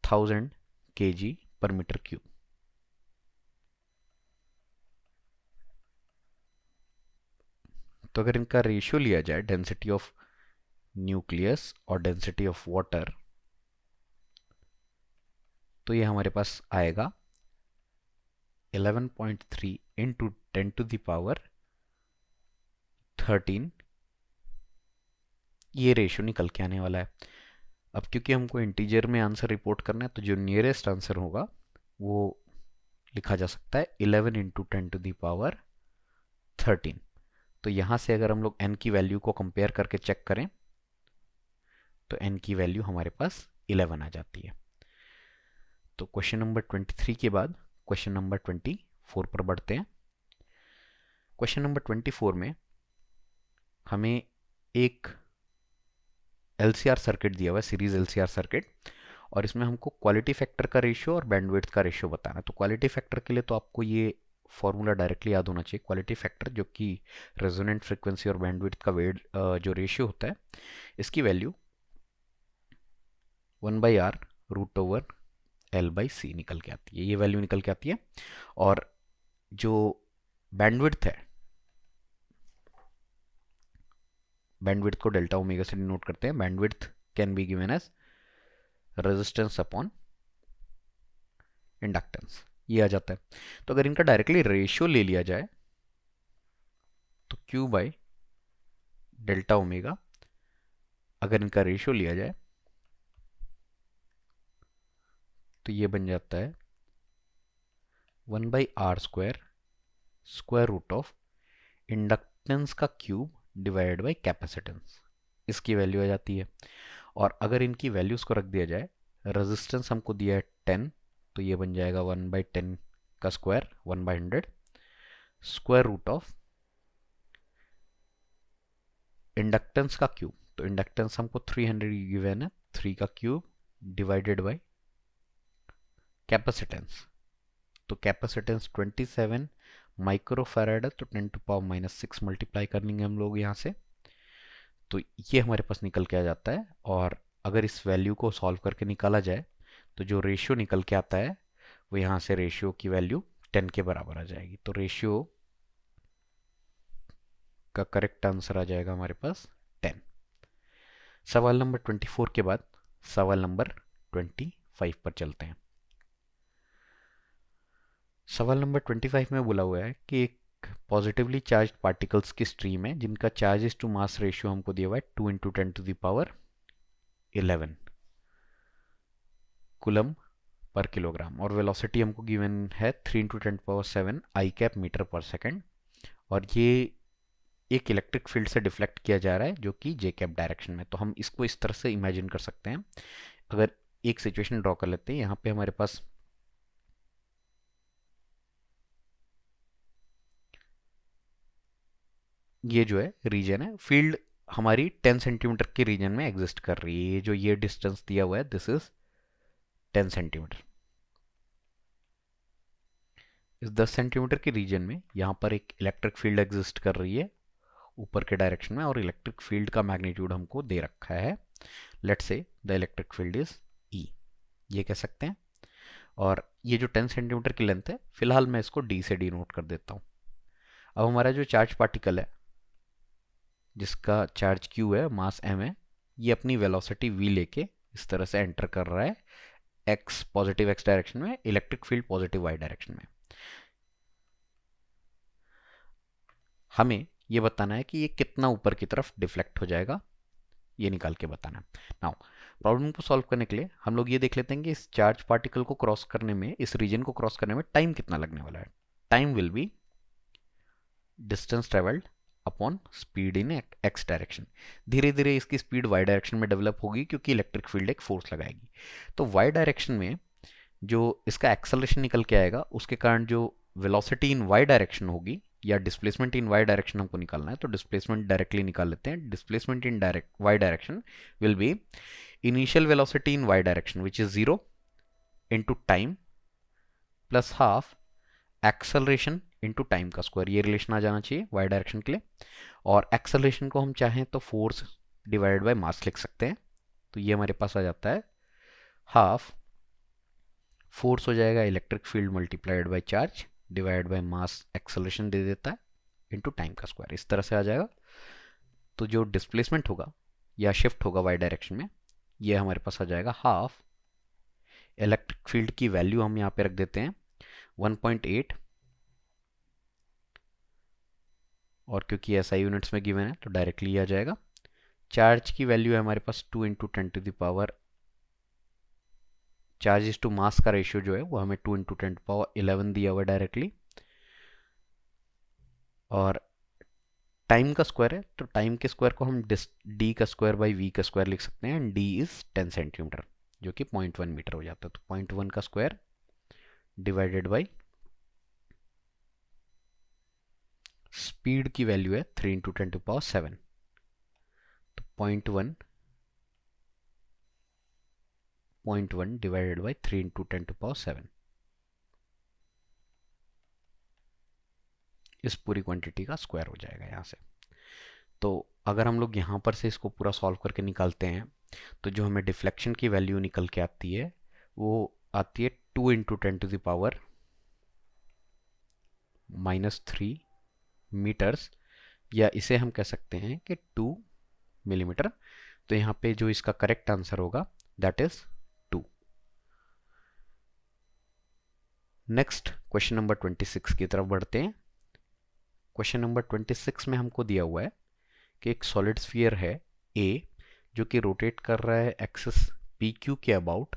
1000 kg पर मीटर क्यूब। तो अगर इनका रेशियो लिया जाए डेंसिटी ऑफ न्यूक्लियस और डेंसिटी ऑफ वाटर, तो ये हमारे पास आएगा 11.3 इंटू 10 टू द पावर 13, ये रेशियो निकल के आने वाला है। अब क्योंकि हमको इंटीजर में आंसर रिपोर्ट करना है तो जो नियरेस्ट आंसर होगा वो लिखा जा सकता है 11 इंटू 10 टू द पावर 13। तो यहाँ से अगर हम लोग n की वैल्यू को कंपेयर करके चेक करें तो n की वैल्यू हमारे पास 11 आ जाती है। तो क्वेश्चन नंबर 23 के बाद क्वेश्चन नंबर 24 पर बढ़ते हैं। क्वेश्चन नंबर 24 में हमें एक LCR सर्किट दिया हुआ है, सीरीज LCR सर्किट, और इसमें हमको क्वालिटी फैक्टर का रेशियो और बैंडविड्थ का रेशियो बताना है। तो क्वालिटी फैक्टर के लिए तो आपको ये फॉर्मूला डायरेक्टली याद होना चाहिए। क्वालिटी फैक्टर जो कि रेजोनेंट फ्रीक्वेंसी और बैंडविड्थ का वेट जो रेशियो होता है, इसकी value 1/r root over L/c निकल के आती है, ये वैल्यू निकल के आती है। और जो बैंडविड्थ है, बैंडविड्थ को डेल्टा ओमेगा से डिनोट करते हैं। Bandwidth can be given as resistance upon inductance, ये आ जाता है। तो अगर इनका डायरेक्टली रेशियो ले लिया जाए तो Q बाई डेल्टा ओमेगा, अगर इनका रेशियो लिया जाए तो ये बन जाता है 1/r square square root of inductance का क्यूब डिवाइडेड बाई कैपेसिटेंस, इसकी वैल्यू आ जाती है। और अगर इनकी वैल्यूज को रख दिया जाए, रेजिस्टेंस हमको दिया है 10, तो ये बन जाएगा 1/10 का square 1/100 square root of inductance का क्यूब। तो इंडक्टेंस हमको 300 गिवन है, 3 का क्यूब डिवाइडेड बाई कैपेसिटेंस। तो कैपेसिटेंस 27 माइक्रोफैराड है, तो 10 टू पावर माइनस 6 मल्टीप्लाई करेंगे हम लोग यहाँ से, तो ये हमारे पास निकल के आ जाता है। और अगर इस वैल्यू को सॉल्व करके निकाला जाए तो जो रेशियो निकल के आता है वो यहाँ से रेशियो की वैल्यू 10 के बराबर आ जाएगी। तो रेशियो का करेक्ट आंसर आ जाएगा हमारे पास 10। सवाल नंबर 24 के बाद सवाल नंबर 25 पर चलते हैं। सवाल नंबर 25 में बोला हुआ है कि एक पॉजिटिवली चार्ज पार्टिकल्स की स्ट्रीम है जिनका चार्जेस टू मास रेशियो हमको दिया हुआ है 2 into 10 to the power 11 coulomb पर किलोग्राम, और वेलोसिटी हमको गिवन है 3 into 10 power 7 I cap metre पर सेकेंड, और ये एक इलेक्ट्रिक फील्ड से डिफ्लेक्ट किया जा रहा है जो कि जे कैप डायरेक्शन में। तो हम इसको इस तरह से इमेजिन कर सकते हैं। अगर एक सिचुएशन ड्रॉ कर लेते हैं, यहाँ पे हमारे पास ये जो है रीजन है, फील्ड हमारी 10 सेंटीमीटर के रीजन में एग्जिस्ट कर रही है। ये जो ये डिस्टेंस दिया हुआ है दिस इज 10 सेंटीमीटर। इस 10 सेंटीमीटर के रीजन में यहाँ पर एक इलेक्ट्रिक फील्ड एग्जिस्ट कर रही है ऊपर के डायरेक्शन में, और इलेक्ट्रिक फील्ड का मैग्नीट्यूड हमको दे रखा है। Let's say the electric field is E, ये कह सकते हैं। और ये जो 10 सेंटीमीटर की लेंथ है, फिलहाल मैं इसको डी से डिनोट कर देता हूँ। अब हमारा जो चार्ज पार्टिकल है जिसका चार्ज q है, मास m है, ये अपनी वेलोसिटी v लेके इस तरह से एंटर कर रहा है x, पॉजिटिव x डायरेक्शन में, electric field positive y direction में। हमें ये बताना है कि ये कितना ऊपर की तरफ डिफ्लेक्ट हो जाएगा, ये निकाल के बताना है। नाउ प्रॉब्लम को सॉल्व करने के लिए हम लोग ये देख लेते हैं कि इस चार्ज पार्टिकल को क्रॉस करने में, इस रीजन को क्रॉस करने में टाइम कितना लगने वाला है। Time will be distance travelled upon speed in x direction. धीरे धीरे इसकी स्पीड वाई डायरेक्शन में डेवलप होगी क्योंकि इलेक्ट्रिक फील्ड एक फोर्स लगाएगी। तो वाई डायरेक्शन में जो इसका एक्सेलरेशन निकल के आएगा उसके कारण जो वेलोसिटी इन वाई डायरेक्शन होगी, या डिस्प्लेसमेंट इन वाई डायरेक्शन हमको निकालना है, तो डिस्प्लेसमेंट डायरेक्टली निकाल लेते हैं। Displacement in direct Y direction will be initial velocity in Y direction which is 0 into time plus half acceleration into time का स्क्वायर। ये रिलेशन आ जाना चाहिए वाई डायरेक्शन के लिए। और एक्सेलरेशन को हम चाहें तो फोर्स डिवाइडेड बाय मास लिख सकते हैं। तो ये हमारे पास आ जाता है हाफ फोर्स हो जाएगा electric field multiplied by charge divide by mass, acceleration दे देता है, इंटू टाइम का स्क्वायर, इस तरह से आ जाएगा। तो जो डिस्प्लेसमेंट होगा या शिफ्ट होगा वाई डायरेक्शन में, ये हमारे पास आ जाएगा हाफ इलेक्ट्रिक फील्ड की वैल्यू हम यहाँ पे रख देते हैं 1.8, और क्योंकि एसआई यूनिट्स में गिवन है तो डायरेक्टली आ जाएगा। चार्ज की वैल्यू है हमारे पास 2 into 10 to the power, charge is to mass का रेशियो जो है वो हमें 2 इंटू 10 टू पावर 11 दिया हुआ डायरेक्टली। और टाइम का स्क्वायर है तो टाइम के स्क्वायर को हम डी का स्क्वायर बाई वी का स्क्वायर लिख सकते हैं। डी इज 10 सेंटीमीटर जो कि 0.1 मीटर हो जाता है। तो 0.1 का स्क्वायर डिवाइडेड बाई स्पीड की वैल्यू है 3 इंटू 10 टू पावर 7, तो 0.1 divided by 3 into 10 to power 7, इस पूरी क्वांटिटी का स्क्वायर हो जाएगा यहाँ से। तो अगर हम लोग यहाँ पर से इसको पूरा सॉल्व करके निकालते हैं तो जो हमें डिफ्लेक्शन की वैल्यू निकल के आती है वो आती है 2 into 10 to the power -3 metres, या इसे हम कह सकते हैं कि 2 मिलीमीटर। तो यहाँ पे जो इसका करेक्ट आंसर होगा that is 2। Next question number 26 की तरफ बढ़ते हैं। क्वेश्चन नंबर 26 में हमको दिया हुआ है कि एक सॉलिड स्फीयर है A जो कि रोटेट कर रहा है एक्सिस PQ के अबाउट,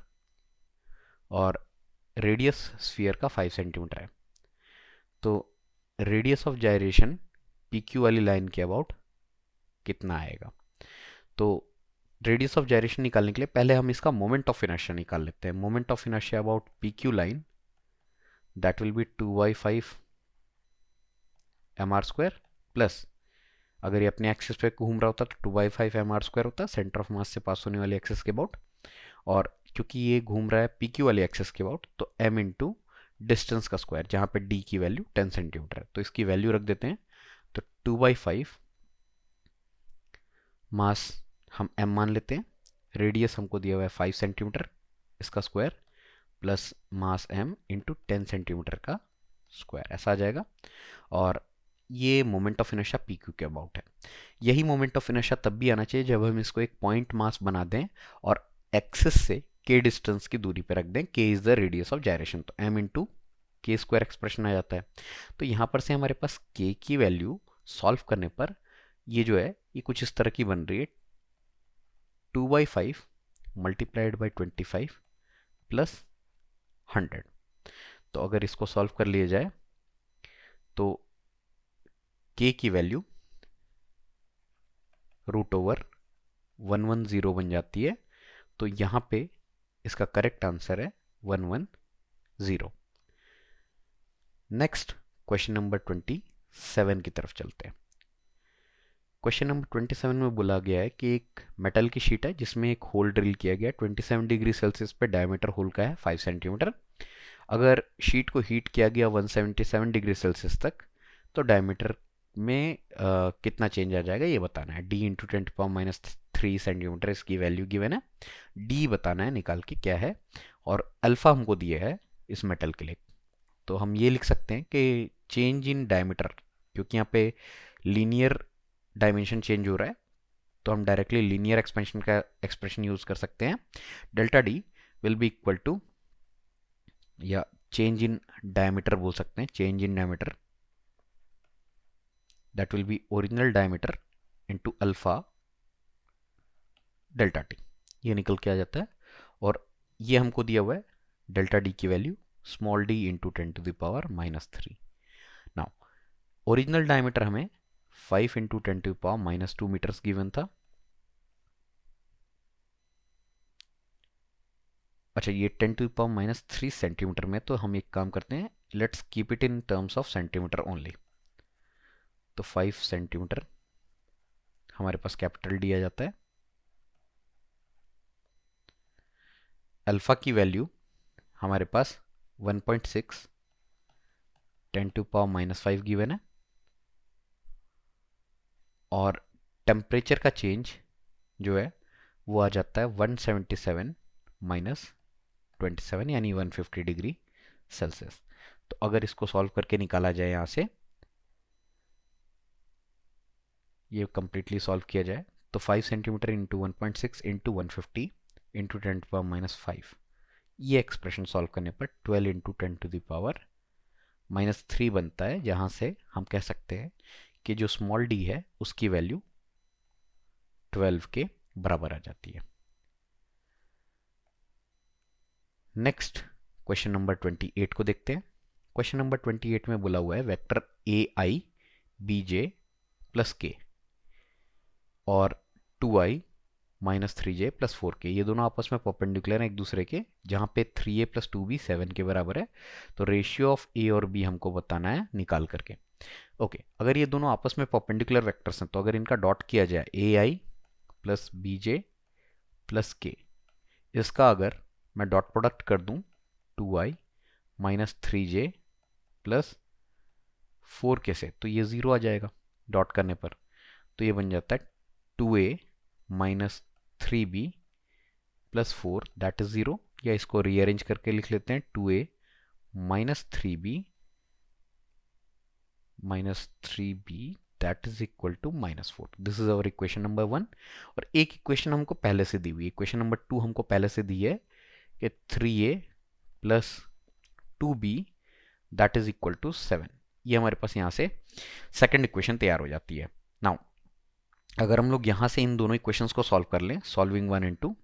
और रेडियस स्फीयर का 5 सेंटीमीटर है। तो रेडियस ऑफ जायरेशन PQ वाली लाइन के अबाउट कितना आएगा। तो रेडियस ऑफ जायरेशन निकालने के लिए पहले हम इसका मोमेंट ऑफ इनर्शिया निकाल लेते हैं। Moment of inertia about PQ line that will B 2/5 mr² plus, अगर ये अपने एक्सिस पे घूम रहा होता तो 2/5 mr² होता, सेंटर ऑफ मास से पास होने वाली एक्सिस के अबाउट। और क्योंकि ये घूम रहा है PQ वाली एक्सिस के अबाउट तो m इंटू डिस्टेंस का स्क्वायर, जहाँ पे d की वैल्यू 10 सेंटीमीटर है तो इसकी वैल्यू रख देते हैं। तो 2/5 मास हम m मान लेते हैं, रेडियस हमको दिया हुआ है 5 सेंटीमीटर, इसका square plus mass m into 10 centimetre का स्क्वायर, ऐसा आ जाएगा। और ये मोमेंट ऑफ इनर्शिया PQ के अबाउट है। यही मोमेंट ऑफ इनर्शिया तब भी आना चाहिए जब हम इसको एक पॉइंट मास बना दें और एक्सिस से k डिस्टेंस की दूरी पे रख दें। k is the radius of gyration, तो m इंटू के स्क्वायर एक्सप्रेशन आ जाता है। तो यहाँ पर से हमारे पास k की वैल्यू सॉल्व करने पर ये जो है ये कुछ इस तरह की बन रही है 2/5 मल्टीप्लाइड बाई 25 प्लस 100। तो अगर इसको सॉल्व कर लिया जाए तो k की वैल्यू √110 बन जाती है। तो यहाँ पे इसका करेक्ट आंसर है 110। नेक्स्ट क्वेश्चन नंबर 27 की तरफ चलते हैं। क्वेश्चन नंबर 27 में बोला गया है कि एक मेटल की शीट है जिसमें एक होल ड्रिल किया गया 27 डिग्री सेल्सियस पे, डायमीटर होल का है 5 सेंटीमीटर। अगर शीट को हीट किया गया 177 डिग्री सेल्सियस तक तो डायमीटर में कितना चेंज आ जाएगा ये बताना है। d इंटू 10⁻³ सेंटीमीटर इसकी वैल्यू गिवन है, d बताना है निकाल के क्या है, और अल्फा हमको दिया है इस मेटल के लिए। तो हम ये लिख सकते हैं कि चेंज इन डायमीटर, क्योंकि यहाँ पे लीनियर डायमेंशन चेंज हो रहा है, तो हम डायरेक्टली लीनियर एक्सपेंशन का एक्सप्रेशन यूज कर सकते हैं। Delta D will be equal to, या चेंज इन डायमीटर बोल सकते हैं, change in diameter that will be original diameter into alpha delta T. ये निकल के आ जाता है, और ये हमको दिया हुआ है डेल्टा डी की value small D into 10⁻³ now original diameter हमें 5 इंटू 10⁻² मीटर्स गिवन था। अच्छा, ये 10⁻³ सेंटीमीटर में, तो हम एक काम करते हैं, let's keep it in terms of centimetre only. तो 5 सेंटीमीटर हमारे पास कैपिटल डी आ जाता है। अल्फा की वैल्यू हमारे पास 1.6 10⁻⁻5 गिवन है, और टेम्परेचर का चेंज जो है वो आ जाता है 177 -27 यानी 150 डिग्री सेल्सियस। तो अगर इसको सॉल्व करके निकाला जाए, यहाँ से ये कंप्लीटली सॉल्व किया जाए, तो 5 सेंटीमीटर इंटू 1.6 इंटू 150 इंटू 10⁻⁻5, ये एक्सप्रेशन सॉल्व करने पर 12 इंटू 10⁻³ बनता है, जहां से हम कह सकते हैं कि जो स्मॉल डी है उसकी वैल्यू 12 के बराबर आ जाती है। नेक्स्ट क्वेश्चन नंबर 28 को देखते हैं। क्वेश्चन नंबर 28 में बोला हुआ है vector A I B J plus K और 2i minus 3j plus 4k, ये दोनों आपस में परपेंडिकुलर हैं एक दूसरे के, जहाँ पे 3a प्लस 2b 7 के बराबर है। तो रेशियो ऑफ a और b हमको बताना है निकाल करके। ओके, अगर ये दोनों आपस में परपेंडिकुलर वेक्टर्स हैं, तो अगर इनका डॉट किया जाए ai plus bj plus k, इसका अगर मैं डॉट प्रोडक्ट कर दूं 2i minus 3j plus 4k से, तो ये ज़ीरो आ जाएगा डॉट करने पर। तो ये बन जाता है 2a minus 3b plus 4 that is 0, या इसको रीअरेंज करके लिख लेते हैं 2a minus 3b that is equal to -4। This is our equation number 1। और एक इक्वेशन हमको पहले से दी हुई, इक्वेशन नंबर 2 हमको पहले से दी है कि 3a plus 2b that is equal to 7। ये हमारे पास यहाँ से सेकेंड इक्वेशन तैयार हो जाती है। नाउ अगर हम लोग यहां से इन दोनों इक्वेशंस को सॉल्व कर लें, solving 1 and 2,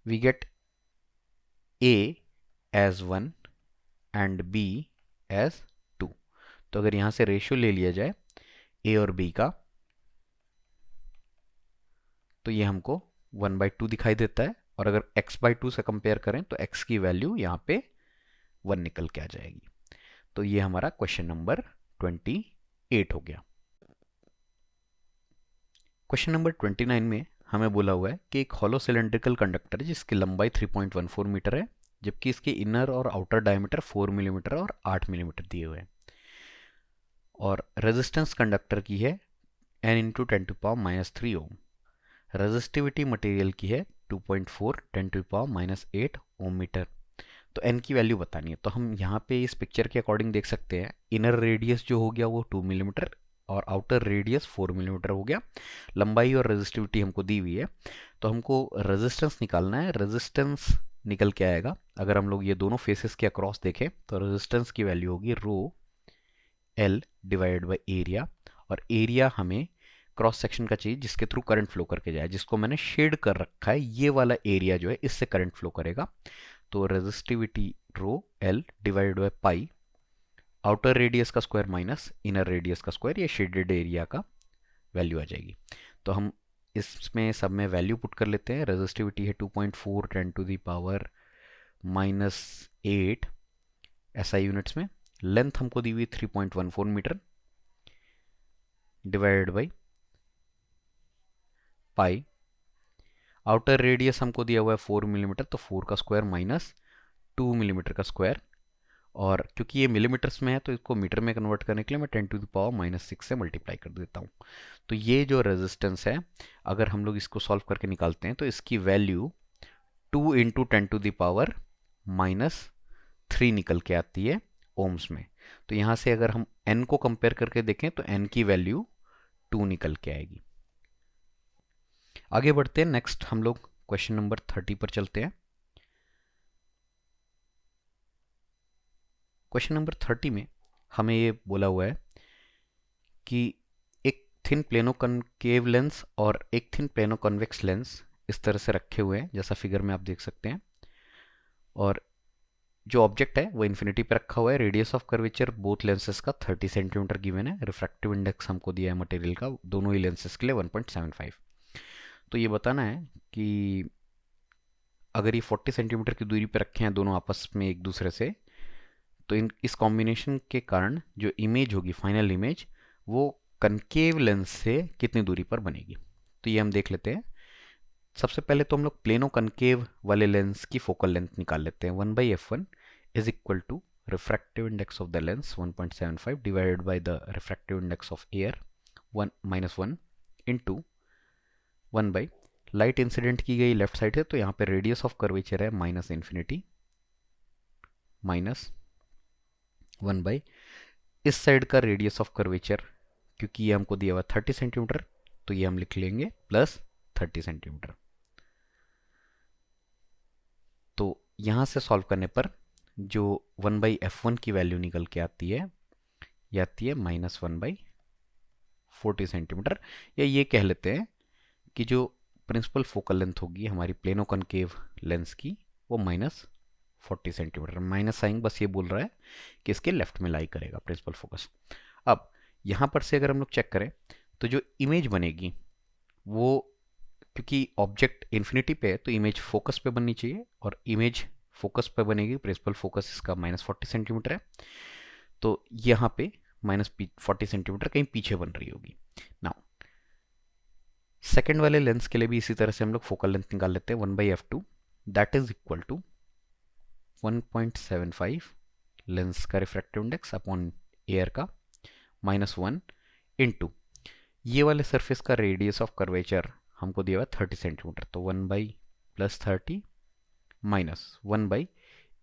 we get a as 1 and b as 2। तो अगर यहां से रेशियो ले लिया जाए a और b का, तो ये हमको 1/2 दिखाई देता है, और अगर x/2 से कंपेयर करें तो x की वैल्यू यहाँ पे 1 निकल के आ जाएगी। तो ये हमारा क्वेश्चन नंबर 28 हो गया। क्वेश्चन नंबर 29 में हमें बोला हुआ है कि एक हॉलो सिलेंड्रिकल कंडक्टर है जिसकी लंबाई 3.14 मीटर है, जबकि इसके इनर और आउटर डायमीटर 4 मिलीमीटर और 8 मिलीमीटर दिए हुए हैं, और रेजिस्टेंस कंडक्टर की है n इंटू 10⁻³ ओम। रेजिस्टिविटी मटेरियल की है 2.4 10⁻⁸ ओम मीटर। तो n की वैल्यू बतानी है, तो हम यहाँ पे इस पिक्चर के अकॉर्डिंग देख सकते हैं, इनर रेडियस जो हो गया वो 2 मिलीमीटर और आउटर रेडियस 4 मिलीमीटर हो गया। लंबाई और रेजिस्टिविटी हमको दी हुई है, तो हमको रेजिस्टेंस निकालना है। रेजिस्टेंस निकल के आएगा, अगर हम लोग ये दोनों फेसेस के अक्रॉस देखें तो रेजिस्टेंस की वैल्यू होगी rho L divided by area, और एरिया हमें क्रॉस सेक्शन का चाहिए जिसके थ्रू करंट फ्लो करके जाए, जिसको मैंने शेड कर रखा है, ये वाला एरिया जो है इससे करंट फ्लो करेगा। तो resistivity rho L divided by pi, outer radius का स्क्वायर माइनस इनर रेडियस का स्क्वायर, ये शेडेड एरिया का वैल्यू आ जाएगी। तो हम इसमें सब में वैल्यू पुट कर लेते हैं। रेजिस्टिविटी है 2.4 10⁻⁻8 SI यूनिट्स में। लेंथ हमको दी हुई 3.14 metre divided by pi. Outer radius हमको दिया हुआ है 4 मिलीमीटर, तो 4 का स्क्वायर माइनस 2 मिलीमीटर का स्क्वायर, और क्योंकि ये मिलीमीटर्स में है तो इसको मीटर में कन्वर्ट करने के लिए मैं 10⁻⁻⁶ से मल्टीप्लाई कर देता हूँ। तो ये जो रेजिस्टेंस है, अगर हम लोग इसको सॉल्व करके निकालते हैं तो इसकी वैल्यू 2 इंटू 10⁻³ निकल के आती है ओम्स में। तो यहाँ से अगर हम n को कंपेयर करके देखें तो n की वैल्यू 2 निकल के आएगी। आगे बढ़ते हैं, नेक्स्ट हम लोग क्वेश्चन नंबर 30 पर चलते हैं। क्वेश्चन नंबर 30 में हमें ये बोला हुआ है कि एक थिन प्लेनो कनकेव लेंस और एक थिन प्लेनो कन्वेक्स लेंस इस तरह से रखे हुए हैं जैसा फिगर में आप देख सकते हैं, और जो ऑब्जेक्ट है वो इन्फिनिटी पे रखा हुआ है। Radius of curvature both lenses का 30 सेंटीमीटर गिवन है। रिफ्रैक्टिव इंडेक्स हमको दिया है मटेरियल का दोनों ही लेंसेस के लिए 1.75। तो ये बताना है कि अगर ये 40 सेंटीमीटर की दूरी पे रखे हैं दोनों आपस में एक दूसरे से, तो इस कॉम्बिनेशन के कारण जो इमेज होगी, फाइनल इमेज, वो कनकेव लेंस से कितनी दूरी पर बनेगी। तो ये हम देख लेते हैं। सबसे पहले तो हम लोग प्लेनो कनकेव वाले लेंस की फोकल लेंथ निकाल लेते हैं। 1/f1 is equal to refractive index of the lens 1.75 divided by the refractive index of air 1 into 1 by light incident की गई लेफ्ट साइड है, तो यहाँ पे रेडियस ऑफ कर्वेचर है -∞ माइनस 1 बाई इस साइड का रेडियस ऑफ कर्वेचर, क्योंकि ये हमको दिया हुआ 30 सेंटीमीटर, तो ये हम लिख लेंगे प्लस 30 सेंटीमीटर। तो यहाँ से सॉल्व करने पर जो 1/f1 की वैल्यू निकल के आती है, ये आती है -1/40 सेंटीमीटर। या ये कह लेते हैं कि जो प्रिंसिपल फोकल लेंथ होगी हमारी प्लेनो कनकेव लेंस की, वो -40 सेंटीमीटर। माइनस साइन बस ये बोल रहा है कि इसके लेफ्ट में लाई करेगा प्रिंसिपल फोकस। अब यहाँ पर से अगर हम लोग चेक करें तो जो इमेज बनेगी वो, क्योंकि ऑब्जेक्ट इन्फिनिटी पे है तो इमेज फोकस पे बननी चाहिए, और इमेज फोकस पे बनेगी, प्रिंसिपल फोकस इसका -40 सेंटीमीटर है, तो यहाँ पे -40 सेंटीमीटर कहीं पीछे बन रही होगी। नाउ सेकेंड वाले लेंस के लिए भी इसी तरह से हम लोग फोकल लेंथ निकाल लेते हैं। 1/f2 that is equal to 1.75 lens का रिफ्रैक्टिव इंडेक्स अपॉन एयर का -1 इंटू ये वाले सरफेस का रेडियस ऑफ कर्वेचर हमको दिया हुआ 30 सेंटीमीटर, तो 1/+30 माइनस 1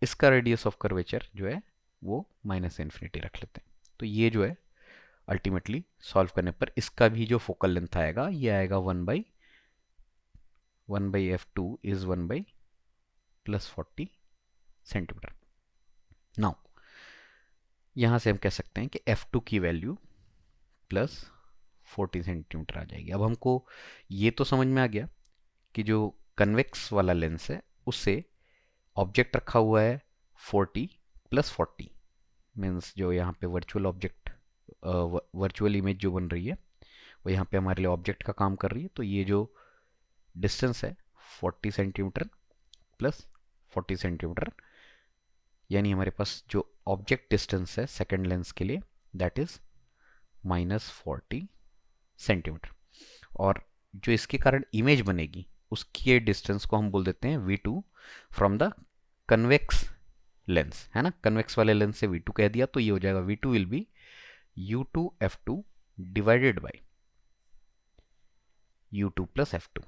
इसका रेडियस ऑफ कर्वेचर जो है वो -∞ रख लेते हैं। तो ये जो है अल्टीमेटली सॉल्व करने पर इसका भी जो फोकल लेंथ आएगा ये आएगा 1/f2 इज 1/+40 सेंटीमीटर। नाउ यहां से हम कह सकते हैं कि f2 की वैल्यू +40 सेंटीमीटर आ जाएगी। अब हमको ये तो समझ में आ गया कि जो कन्वेक्स वाला लेंस है उससे ऑब्जेक्ट रखा हुआ है 40 + 40 मीन्स जो यहाँ पे वर्चुअल ऑब्जेक्ट, वर्चुअल इमेज जो बन रही है वो यहाँ पे हमारे लिए ऑब्जेक्ट का काम कर रही है। तो ये जो डिस्टेंस है 40 सेंटीमीटर + 40 सेंटीमीटर, यानी हमारे पास जो ऑब्जेक्ट डिस्टेंस है सेकेंड लेंस के लिए दैट इज -40 सेंटीमीटर, और जो इसके कारण इमेज बनेगी उसके डिस्टेंस को हम बोल देते हैं v2 from the convex lens, है ना। कन्वेक्स वाले लेंस से v2 कह दिया तो ये हो जाएगा v2 will be u2f2 divided by u2 + f2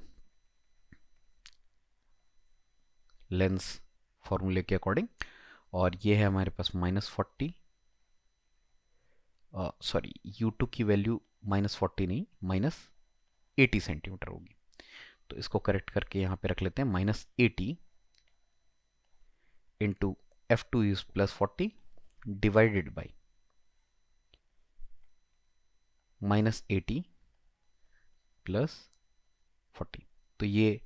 lens फॉर्मूले के अकॉर्डिंग। और ये है हमारे पास -40, सॉरी u2 की वैल्यू -40 नहीं -80 सेंटीमीटर होगी, तो इसको करेक्ट करके यहाँ पे रख लेते हैं -80 into f2 is +40 divided by -80 + 40। तो ये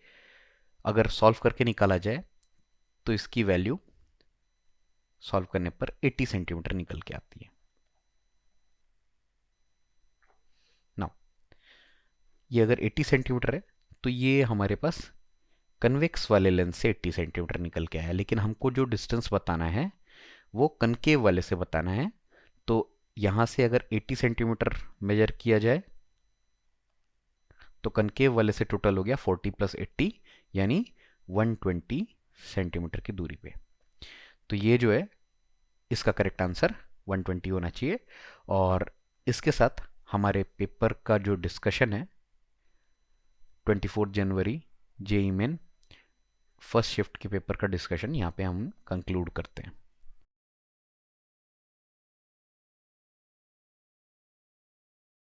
अगर सॉल्व करके निकाला जाए तो इसकी वैल्यू सॉल्व करने पर 80 सेंटीमीटर निकल के आती है। नाउ ये अगर 80 सेंटीमीटर है तो ये हमारे पास कन्वेक्स वाले लेंस से 80 सेंटीमीटर निकल के आया, लेकिन हमको जो डिस्टेंस बताना है वो कनकेव वाले से बताना है। तो यहाँ से अगर 80 सेंटीमीटर मेजर किया जाए तो कनकेव वाले से टोटल हो गया 40 + 80 यानी 120 सेंटीमीटर की दूरी पे। तो ये जो है इसका करेक्ट आंसर 120 होना चाहिए। और इसके साथ हमारे पेपर का जो डिस्कशन है 24 जनवरी जेई मेन फर्स्ट शिफ्ट के पेपर का डिस्कशन यहाँ पे हम कंक्लूड करते हैं।